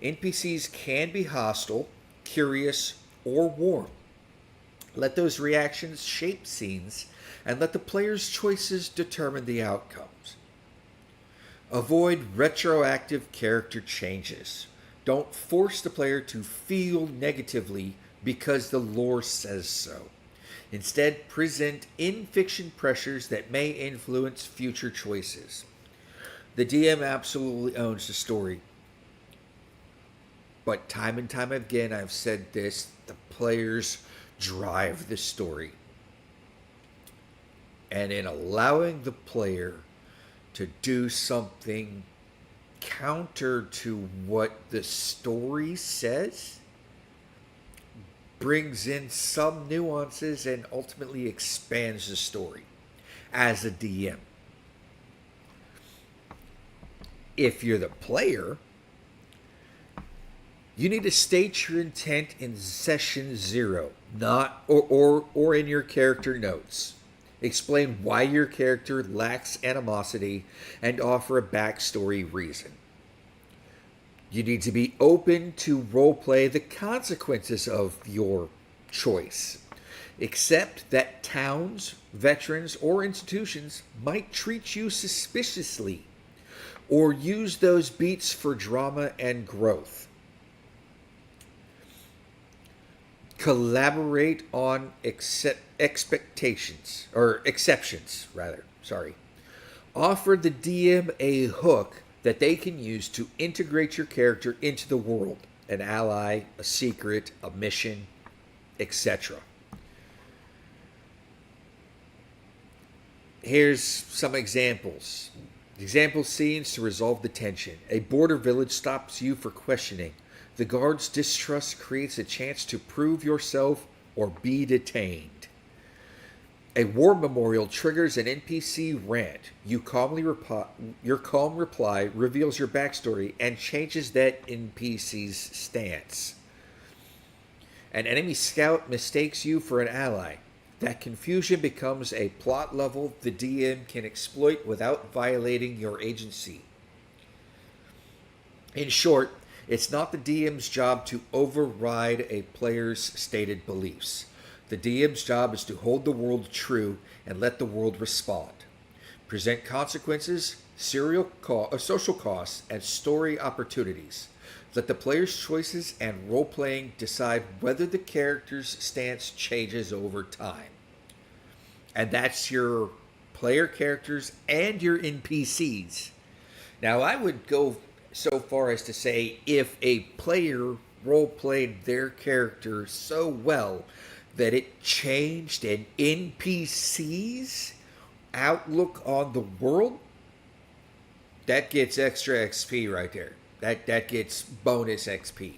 NPCs can be hostile, curious, or warm. Let those reactions shape scenes, and let the player's choices determine the outcomes. Avoid retroactive character changes. Don't force the player to feel negatively because the lore says so. Instead, present in-fiction pressures that may influence future choices. The DM absolutely owns the story. But time and time again, I've said this, the players drive the story. And in allowing the player to do something counter to what the story says brings in some nuances and ultimately expands the story as a DM. If you're the player, you need to state your intent in session 0, not or in your character notes. Explain why your character lacks animosity and offer a backstory reason. You need to be open to roleplay the consequences of your choice. Accept that towns, veterans, or institutions might treat you suspiciously, or use those beats for drama and growth. Collaborate on exceptions. Offer the DM a hook that they can use to integrate your character into the world, an ally, a secret, a mission, etc. Here's some examples. Example scenes to resolve the tension. A border village stops you for questioning. The guard's distrust creates a chance to prove yourself or be detained. A war memorial triggers an NPC rant. Your calm reply reveals your backstory and changes that NPC's stance. An enemy scout mistakes you for an ally. That confusion becomes a plot level the DM can exploit without violating your agency. In short, it's not the DM's job to override a player's stated beliefs. The DM's job is to hold the world true and let the world respond. Present consequences, social costs, and story opportunities. Let the player's choices and role-playing decide whether the character's stance changes over time. And that's your player characters and your NPCs. Now, I would go so far as to say if a player role-played their character so well that it changed an NPC's outlook on the world, that gets extra XP right there. That gets bonus XP.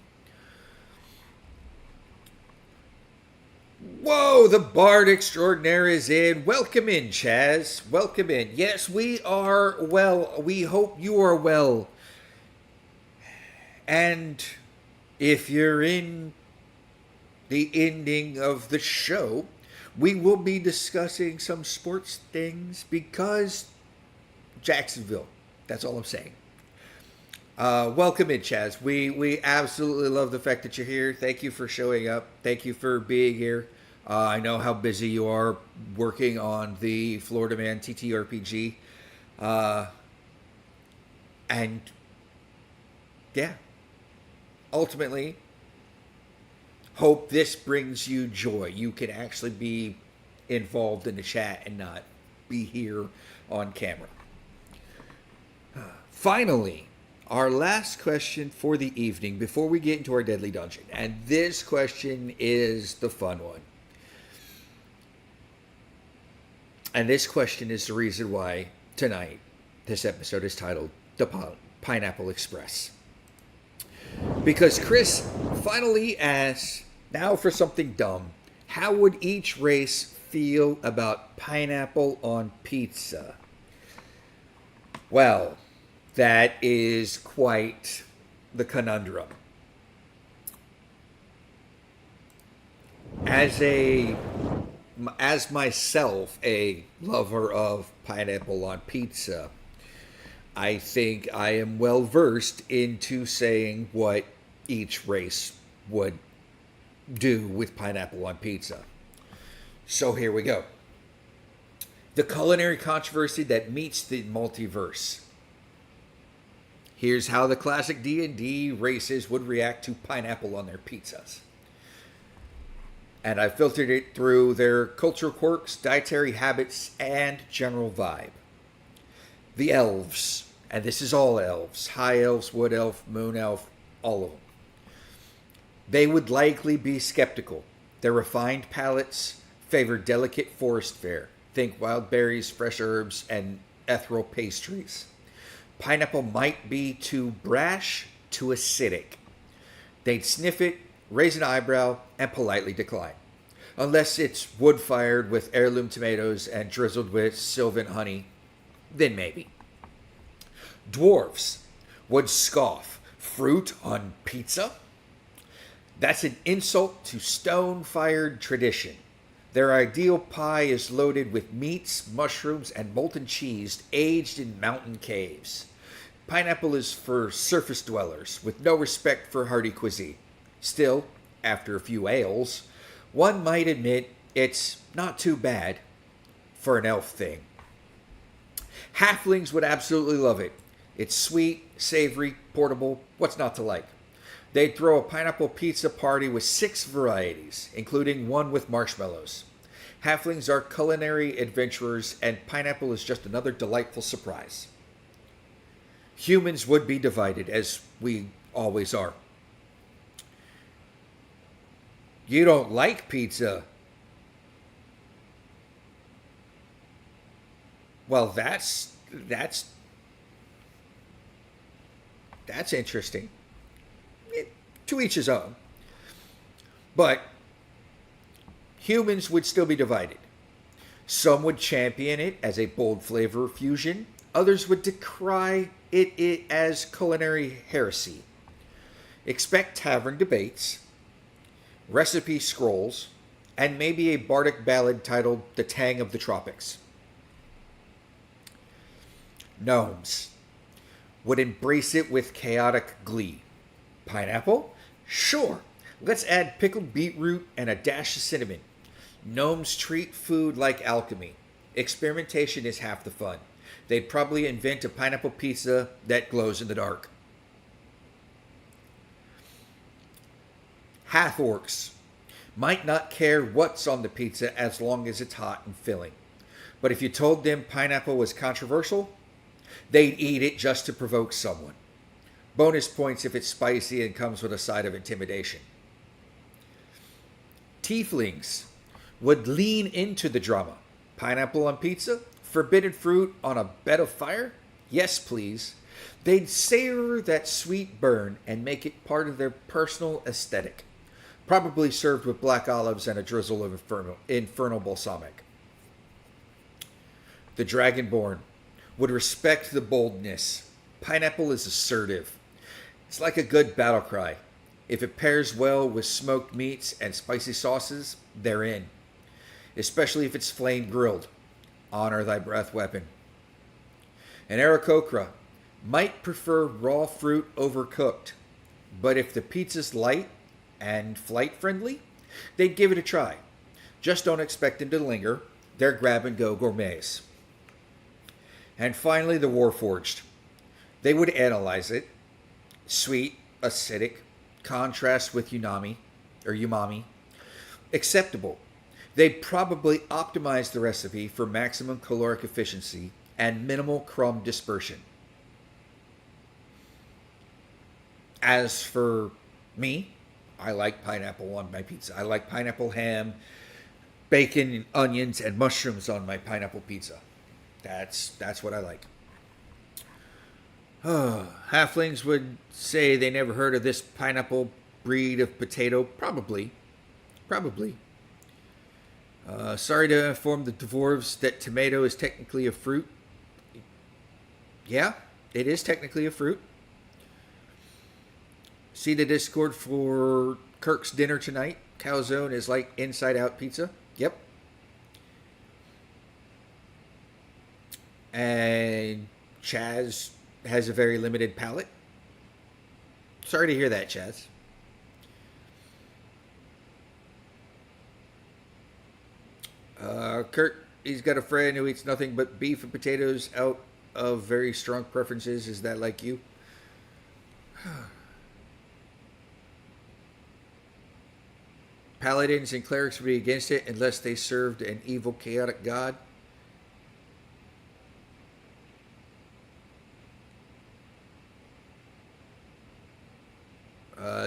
Whoa, the Bard Extraordinaire is in. Welcome in, Chaz. Welcome in. Yes, we are well. We hope you are well. And if you're in the ending of the show, we will be discussing some sports things because Jacksonville. That's all I'm saying. Welcome in, Chaz. We absolutely love the fact that you're here. Thank you for showing up. Thank you for being here. I know how busy you are working on the Florida Man TTRPG. And yeah, ultimately, hope this brings you joy. You can actually be involved in the chat and not be here on camera. Finally, our last question for the evening before we get into our deadly dungeon. And this question is the fun one. And this question is the reason why tonight this episode is titled The Pineapple Express. Because Chris finally asks, now for something dumb, how would each race feel about pineapple on pizza? Well, that is quite the conundrum. As myself, a lover of pineapple on pizza, I think I am well versed into saying what each race would do with pineapple on pizza. So here we go. The culinary controversy that meets the multiverse. Here's how the classic D&D races would react to pineapple on their pizzas. And I filtered it through their cultural quirks, dietary habits, and general vibe. The elves, and this is all elves, high elves, wood elf, moon elf, all of them. They would likely be skeptical. Their refined palates favor delicate forest fare. Think wild berries, fresh herbs, and ethereal pastries. Pineapple might be too brash, too acidic. They'd sniff it, raise an eyebrow, and politely decline. Unless it's wood-fired with heirloom tomatoes and drizzled with sylvan honey, then maybe. Dwarves would scoff. Fruit on pizza? That's an insult to stone-fired tradition. Their ideal pie is loaded with meats, mushrooms, and molten cheese aged in mountain caves. Pineapple is for surface dwellers with no respect for hearty cuisine. Still, after a few ales, one might admit it's not too bad for an elf thing. Halflings would absolutely love it. It's sweet, savory, portable. What's not to like? They'd throw a pineapple pizza party with 6 varieties, including one with marshmallows. Halflings are culinary adventurers, and pineapple is just another delightful surprise. Humans would be divided, as we always are. You don't like pizza? Well, that's interesting. To each his own. But humans would still be divided. Some would champion it as a bold flavor fusion. Others would decry it as culinary heresy. Expect tavern debates, recipe scrolls, and maybe a bardic ballad titled The Tang of the Tropics. Gnomes would embrace it with chaotic glee. Pineapple? Sure. Let's add pickled beetroot and a dash of cinnamon. Gnomes treat food like alchemy. Experimentation is half the fun. They'd probably invent a pineapple pizza that glows in the dark. Half-orcs might not care what's on the pizza as long as it's hot and filling. But if you told them pineapple was controversial, they'd eat it just to provoke someone. Bonus points if it's spicy and comes with a side of intimidation. Tieflings would lean into the drama. Pineapple on pizza? Forbidden fruit on a bed of fire? Yes, please. They'd savor that sweet burn and make it part of their personal aesthetic. Probably served with black olives and a drizzle of infernal balsamic. The Dragonborn would respect the boldness. Pineapple is assertive. It's like a good battle cry. If it pairs well with smoked meats and spicy sauces, they're in. Especially if it's flame grilled. Honor thy breath weapon. An Aarakocra might prefer raw fruit overcooked, but if the pizza's light and flight friendly, they'd give it a try. Just don't expect them to linger. They're grab-and-go gourmets. And finally, the Warforged. They would analyze it. Sweet, acidic, contrast with umami. Acceptable. They'd probably optimize the recipe for maximum caloric efficiency and minimal crumb dispersion. As for me, I like pineapple on my pizza. I like pineapple ham, bacon, onions, and mushrooms on my pineapple pizza. That's what I like. Halflings would say they never heard of this pineapple breed of potato. Probably. Sorry to inform the dwarves that tomato is technically a fruit. Yeah, it is technically a fruit. See the Discord for Kirk's dinner tonight. Calzone is like inside-out pizza. Yep. And Chaz has a very limited palate. Sorry to hear that, Chaz. Kurt, he's got a friend who eats nothing but beef and potatoes out of very strong preferences. Is that like you? Paladins and clerics would be against it unless they served an evil, chaotic god.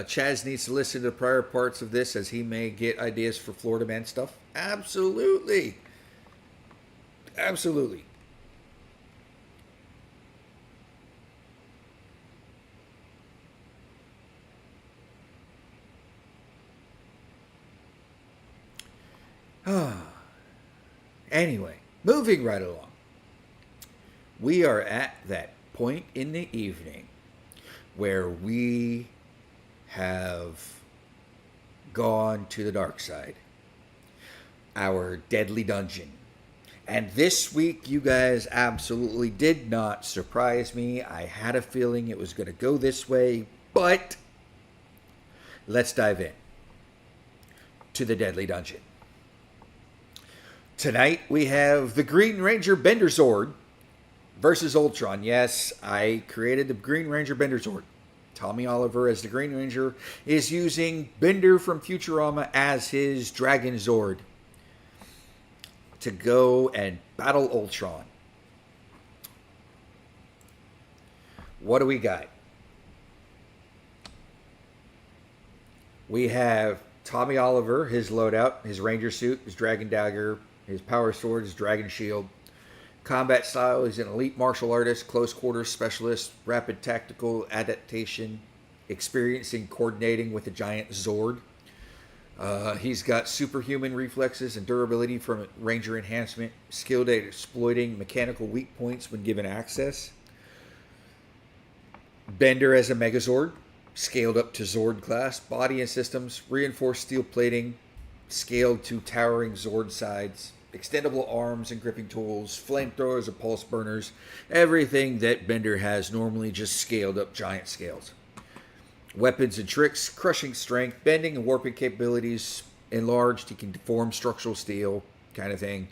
Chaz needs to listen to the prior parts of this as he may get ideas for Florida Man stuff. Absolutely. Absolutely. Anyway, moving right along. We are at that point in the evening where we have gone to the dark side. Our deadly dungeon. And this week, you guys absolutely did not surprise me. I had a feeling it was going to go this way, but let's dive in to the deadly dungeon. Tonight, we have the Green Ranger Bender Zord versus Ultron. Yes, I created the Green Ranger Bender Zord. Tommy Oliver, as the Green Ranger, is using Bender from Futurama as his Dragon Zord to go and battle Ultron. What do we got? We have Tommy Oliver, his loadout, his Ranger suit, his Dragon Dagger, his Power Sword, his Dragon Shield. Combat style, he's an elite martial artist, close quarters specialist, rapid tactical adaptation, experiencing coordinating with a giant Zord. He's got superhuman reflexes and durability from Ranger enhancement, skilled at exploiting mechanical weak points when given access. Bender as a Megazord, scaled up to Zord class, body and systems, reinforced steel plating, scaled to towering Zord sides, extendable arms and gripping tools, flamethrowers and pulse burners, everything that Bender has normally, just scaled up giant scales. Weapons and tricks, crushing strength, bending and warping capabilities, enlarged, he can deform structural steel, kind of thing.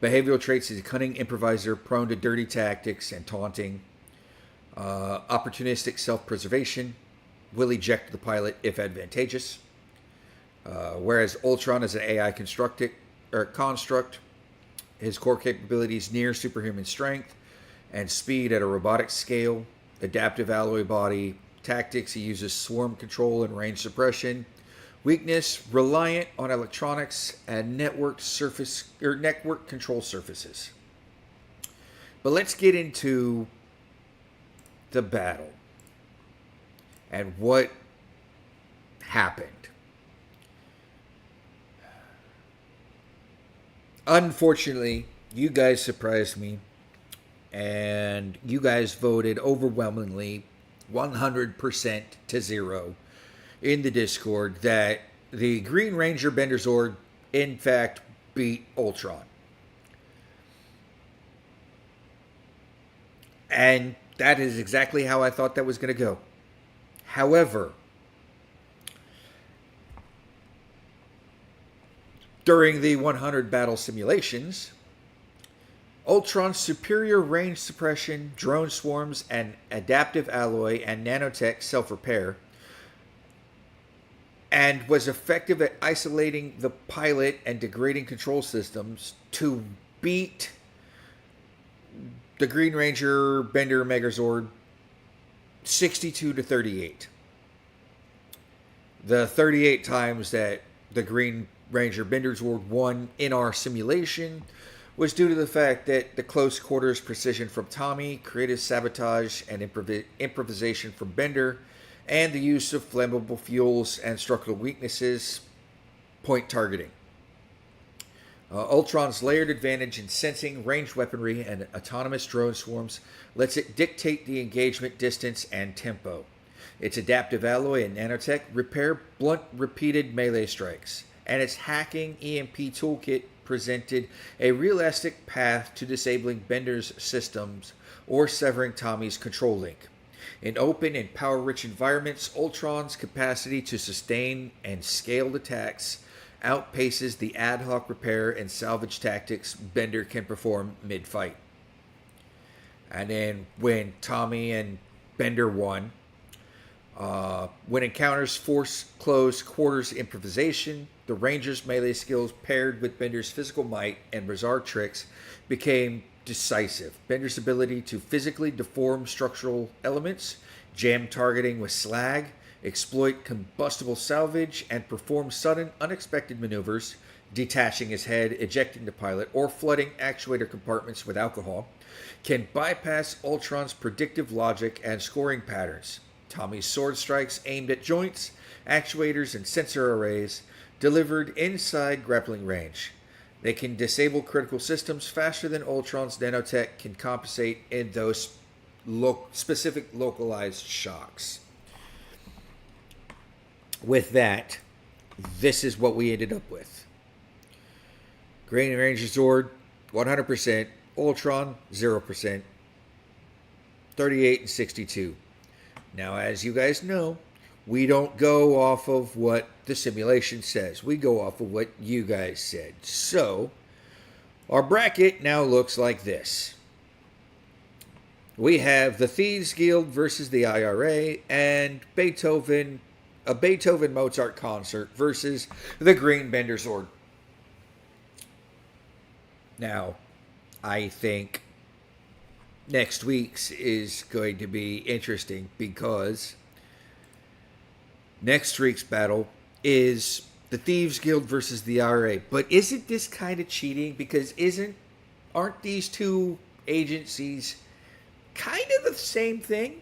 Behavioral traits, he's a cunning improviser, prone to dirty tactics and taunting. Opportunistic self-preservation, will eject the pilot if advantageous. Whereas Ultron is an AI construct, his core capabilities near superhuman strength and speed at a robotic scale, adaptive alloy body, tactics, he uses swarm control and range suppression. Weakness, reliant on electronics and network control surfaces. But let's get into the battle and what happened. Unfortunately, you guys surprised me, and you guys voted overwhelmingly 100% to 0 in the Discord that the Green Ranger Bender Zord, in fact, beat Ultron. And that is exactly how I thought that was going to go. However, during the 100 battle simulations, Ultron's superior range suppression, drone swarms, and adaptive alloy and nanotech self-repair, and was effective at isolating the pilot and degrading control systems to beat the Green Ranger Bender Megazord 62 to 38. The 38 times that the Green Ranger Bender Zord won in our simulation was due to the fact that the close quarters precision from Tommy, creative sabotage and improvisation from Bender, and the use of flammable fuels and structural weaknesses, point targeting. Ultron's layered advantage in sensing, ranged weaponry, and autonomous drone swarms lets it dictate the engagement distance and tempo. Its adaptive alloy and nanotech repair blunt repeated melee strikes, and its hacking EMP toolkit presented a realistic path to disabling Bender's systems or severing Tommy's control link. In open and power-rich environments, Ultron's capacity to sustain and scaled attacks outpaces the ad hoc repair and salvage tactics Bender can perform mid-fight. And then when Tommy and Bender won, when encounters force close quarters improvisation, the Ranger's melee skills paired with Bender's physical might and bizarre tricks became decisive. Bender's ability to physically deform structural elements, jam targeting with slag, exploit combustible salvage, and perform sudden, unexpected maneuvers, detaching his head, ejecting the pilot, or flooding actuator compartments with alcohol, can bypass Ultron's predictive logic and scoring patterns. Tommy's sword strikes aimed at joints, actuators, and sensor arrays delivered inside grappling range. They can disable critical systems faster than Ultron's nanotech can compensate in those specific localized shocks. With that, this is what we ended up with. Green Ranger Zord, 100%. Ultron, 0%. 38 and 62. Now, as you guys know, we don't go off of what the simulation says. We go off of what you guys said. So, our bracket now looks like this. We have the Thieves Guild versus the IRA and a Beethoven Mozart concert versus the Green Bender Zord. Now, I think next week's is going to be interesting because next week's battle is the Thieves Guild versus the IRA. But isn't this kind of cheating? Because aren't these two agencies kind of the same thing?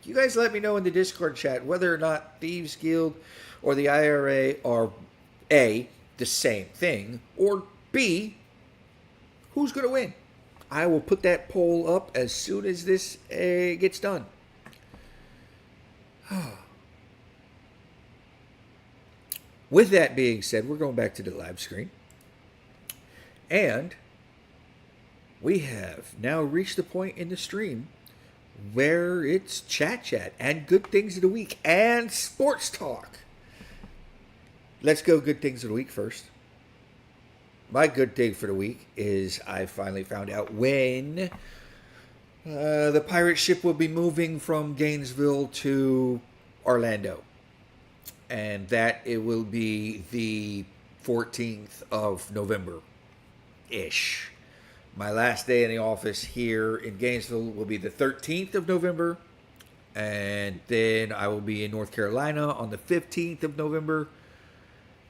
You guys let me know in the Discord chat whether or not Thieves Guild or the IRA are A, the same thing, or B, who's going to win? I will put that poll up as soon as this gets done. With that being said, we're going back to the live screen. And we have now reached the point in the stream where it's chat and good things of the week and sports talk. Let's go good things of the week first. My good thing for the week is I finally found out when the pirate ship will be moving from Gainesville to Orlando. And that it will be the 14th of November-ish. My last day in the office here in Gainesville will be the 13th of November. And then I will be in North Carolina on the 15th of November.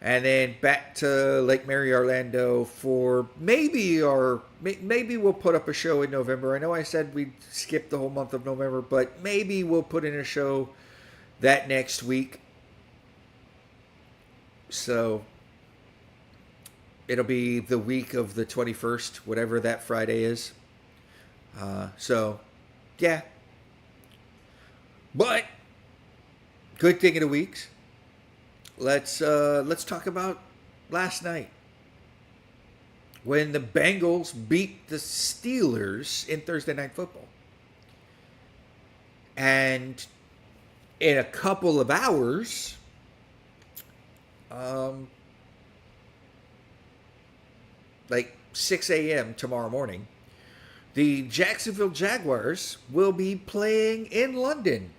And then back to Lake Mary, Orlando for maybe we'll put up a show in November. I know I said we'd skip the whole month of November, but maybe we'll put in a show that next week. So it'll be the week of the 21st, whatever that Friday is. So, yeah. But, good thing of the week. Let's talk about last night. When the Bengals beat the Steelers in Thursday Night Football. And in a couple of hours, like 6 a.m. tomorrow morning, the Jacksonville Jaguars will be playing in London.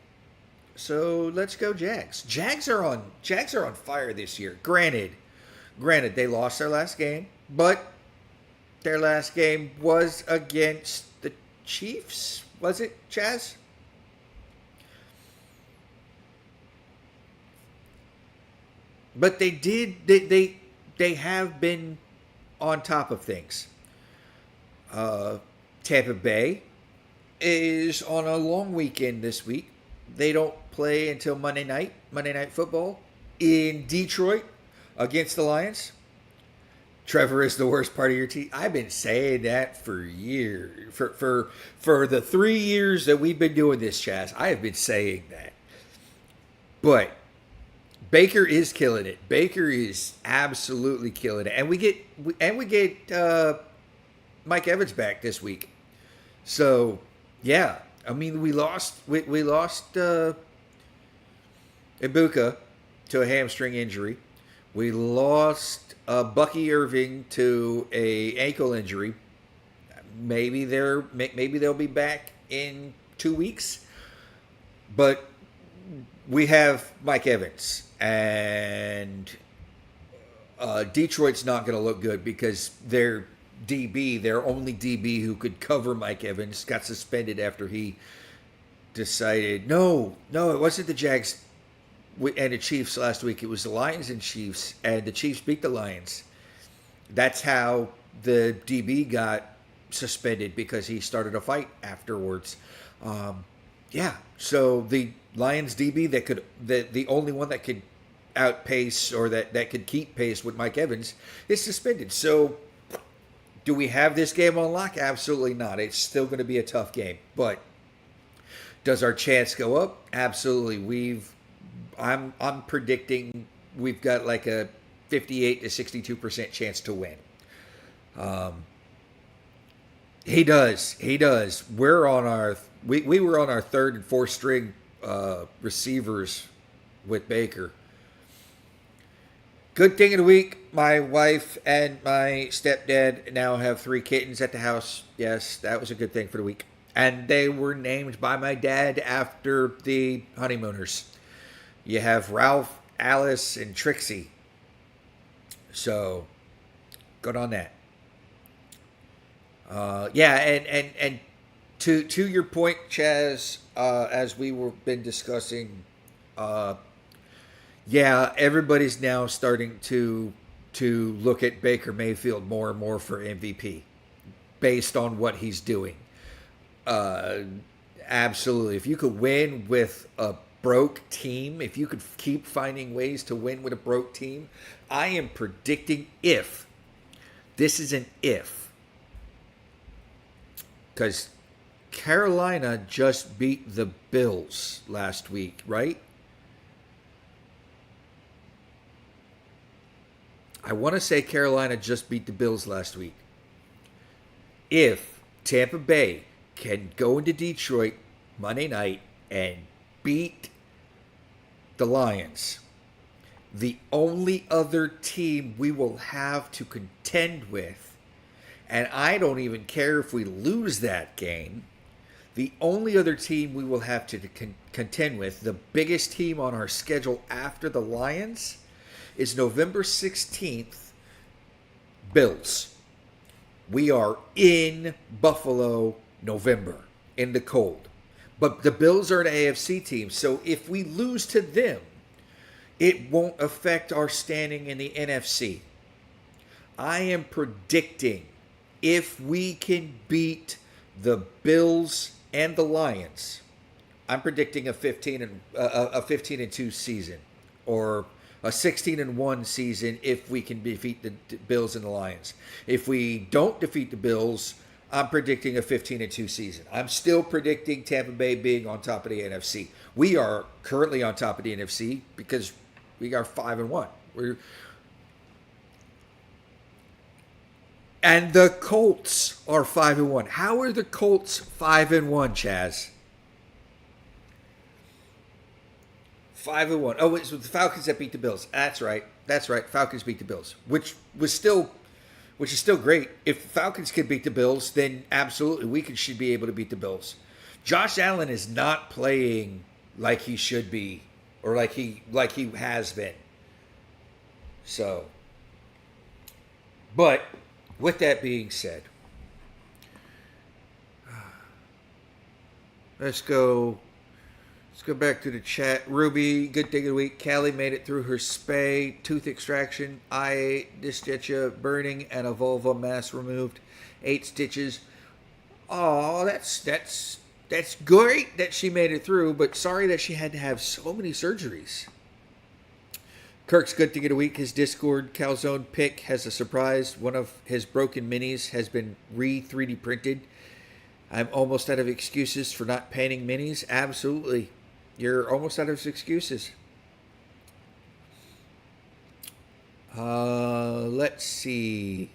So let's go Jags. Jags are on fire this year. Granted, they lost their last game, but their last game was against the Chiefs. Was it, Chaz? But they have been on top of things. Tampa Bay is on a long weekend this week. They don't play until Monday Night Football in Detroit against the Lions. Trevor is the worst part of your team. I've been saying that for years. For the 3 years that we've been doing this, Chaz, I have been saying that. But Baker is killing it. Baker is absolutely killing it. And we get Mike Evans back this week. So, yeah. I mean, we lost Ibuka to a hamstring injury. We lost Bucky Irving to a ankle injury. Maybe they'll be back in 2 weeks, but we have Mike Evans, and Detroit's not going to look good because their only DB who could cover Mike Evans, got suspended after he decided, no, it wasn't the Jags and the Chiefs last week. It was the Lions and Chiefs, and the Chiefs beat the Lions. That's how the DB got suspended, because he started a fight afterwards. So the Lions DB the only one that could outpace, or that could keep pace with Mike Evans, is suspended. So do we have this game on lock? Absolutely not. It's still going to be a tough game, but does our chance go up? Absolutely. I'm predicting we've got like a 58 to 62% chance to win. He does. We were on our third and fourth string receivers with Baker. Good thing of the week, my wife and my stepdad now have 3 kittens at the house. Yes, that was a good thing for the week. And they were named by my dad after the honeymooners. You have Ralph, Alice, and Trixie. So, good on that. And to your point, Chaz, as we were been discussing, everybody's now starting to look at Baker Mayfield more and more for MVP based on what he's doing. Absolutely. If you could win with a broke team, if you could keep finding ways to win with a broke team, I am predicting if. This is an if. Because Carolina just beat the Bills last week, right? I want to say Carolina just beat the Bills last week. If Tampa Bay can go into Detroit Monday night and beat the Lions, the only other team we will have to contend with, and I don't even care if we lose that game, the only other team we will have to contend with, the biggest team on our schedule after the Lions, is November 16th, Bills. We are in Buffalo, November, in the cold. But the Bills are an AFC team, so if we lose to them, it won't affect our standing in the NFC. I am predicting if we can beat the Bills and the Lions, I'm predicting a 15-2 season, or a 16-1 season if we can defeat the Bills and the Lions. If we don't defeat the Bills, I'm predicting a 15-2 season. I'm still predicting Tampa Bay being on top of the NFC. We are currently on top of the NFC because we are 5-1. And the Colts are 5-1. How are the Colts 5-1, Chaz? 5-1. Oh, it's with the Falcons that beat the Bills. That's right. Falcons beat the Bills, which is still great. If Falcons can beat the Bills, then absolutely we should be able to beat the Bills. Josh Allen is not playing like he should be, or like he has been. So, but with that being said, let's go back to the chat. Ruby, good thing of the week. Callie made it through her spay, tooth extraction, eye dyschetria, burning, and a vulva mass removed. 8 stitches. Oh, that's great that she made it through, but sorry that she had to have so many surgeries. Kirk's good thing of the week. His Discord calzone pick has a surprise. One of his broken minis has been 3D printed. I'm almost out of excuses for not painting minis. Absolutely. You're almost out of excuses. Let's see.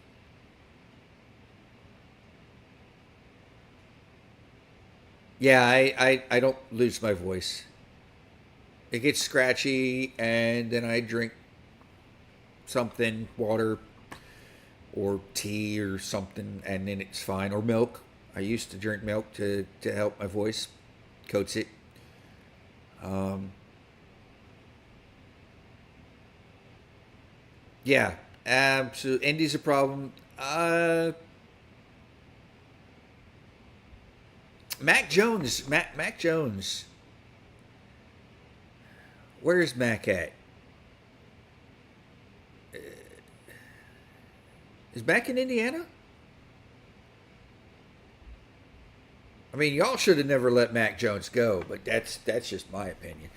Yeah, I don't lose my voice. It gets scratchy, and then I drink something, water or tea or something, and then it's fine. Or milk. I used to drink milk to help my voice, coats it. Yeah, absolutely. Indy's a problem. Mac Jones. Mac Jones. Where's Mac at? Is Mac in Indiana? I mean, y'all should have never let Mac Jones go, but that's just my opinion.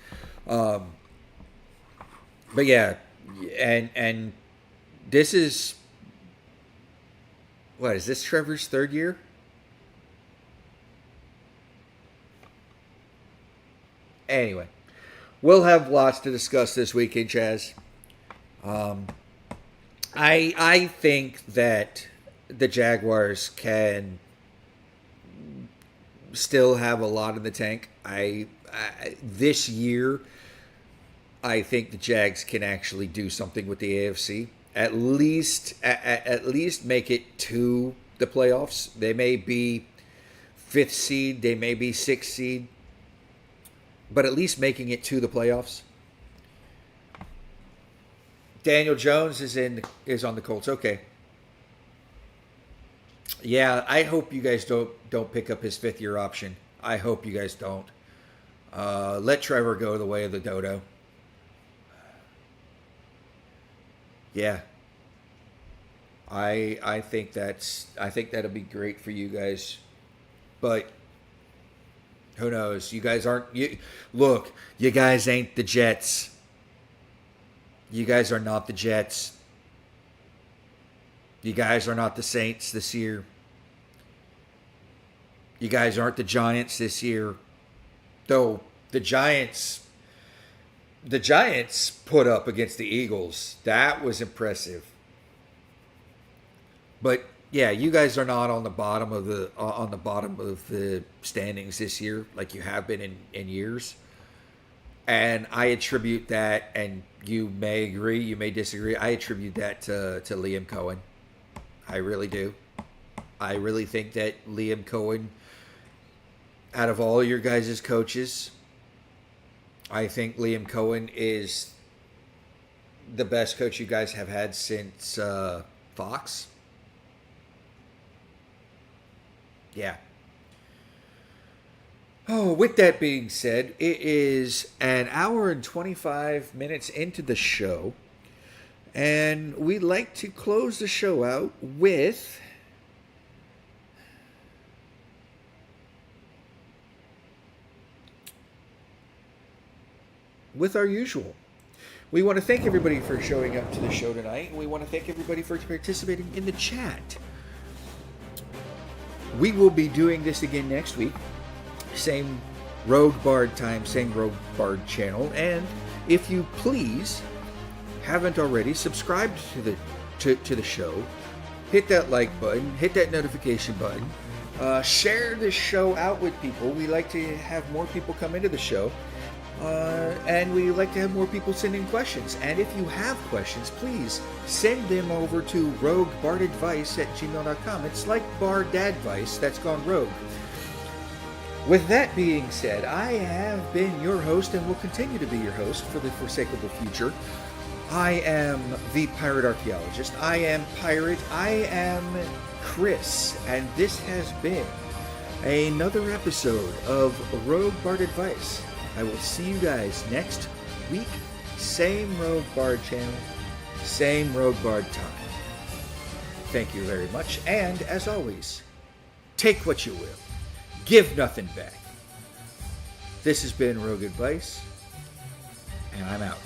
But yeah, and this is what is this Trevor's third year? Anyway, we'll have lots to discuss this weekend, Chaz. I think that the Jaguars can still have a lot in the tank. This year, I think the Jags can actually do something with the AFC. At least make it to the playoffs. They may be 5th seed, they may be 6th seed, but at least making it to the playoffs. Daniel Jones is on the Colts. Okay. Yeah, I hope you guys don't pick up his 5th year option. I hope you guys don't. Let Trevor go the way of the dodo. Yeah. I think that'll be great for you guys. But who knows? You guys aren't you guys ain't the Jets. You guys are not the Jets. You guys are not the Saints this year. You guys aren't the Giants this year. Though the Giants put up against the Eagles. That was impressive. But yeah, you guys are not on the bottom of the standings this year like you have been in years. And I attribute that, and you may agree, you may disagree, I attribute that to Liam Cohen. I really do. I really think that Liam Cohen, out of all your guys' coaches, I think Liam Cohen is the best coach you guys have had since Fox. Yeah. Oh, with that being said, it is an hour and 25 minutes into the show. And we'd like to close the show out with our usual. We want to thank everybody for showing up to the show tonight. We want to thank everybody for participating in the chat. We will be doing this again next week. Same Rogue Bard time, same Rogue Bard channel. And if you please haven't already, subscribed to the show. Hit that like button. Hit that notification button. Share this show out with people. We like to have more people come into the show. And we like to have more people send in questions. And if you have questions, please send them over to roguebardadvice@gmail.com. It's like Bard Advice that's gone rogue. With that being said, I have been your host and will continue to be your host for the foreseeable future. I am the Pirate Archaeologist. I am Pirate. I am Chris. And this has been another episode of Rogue Bard Advice. I will see you guys next week. Same Rogue Bard channel, same Rogue Bard time. Thank you very much. And as always, take what you will. Give nothing back. This has been Rogue Advice, and I'm out.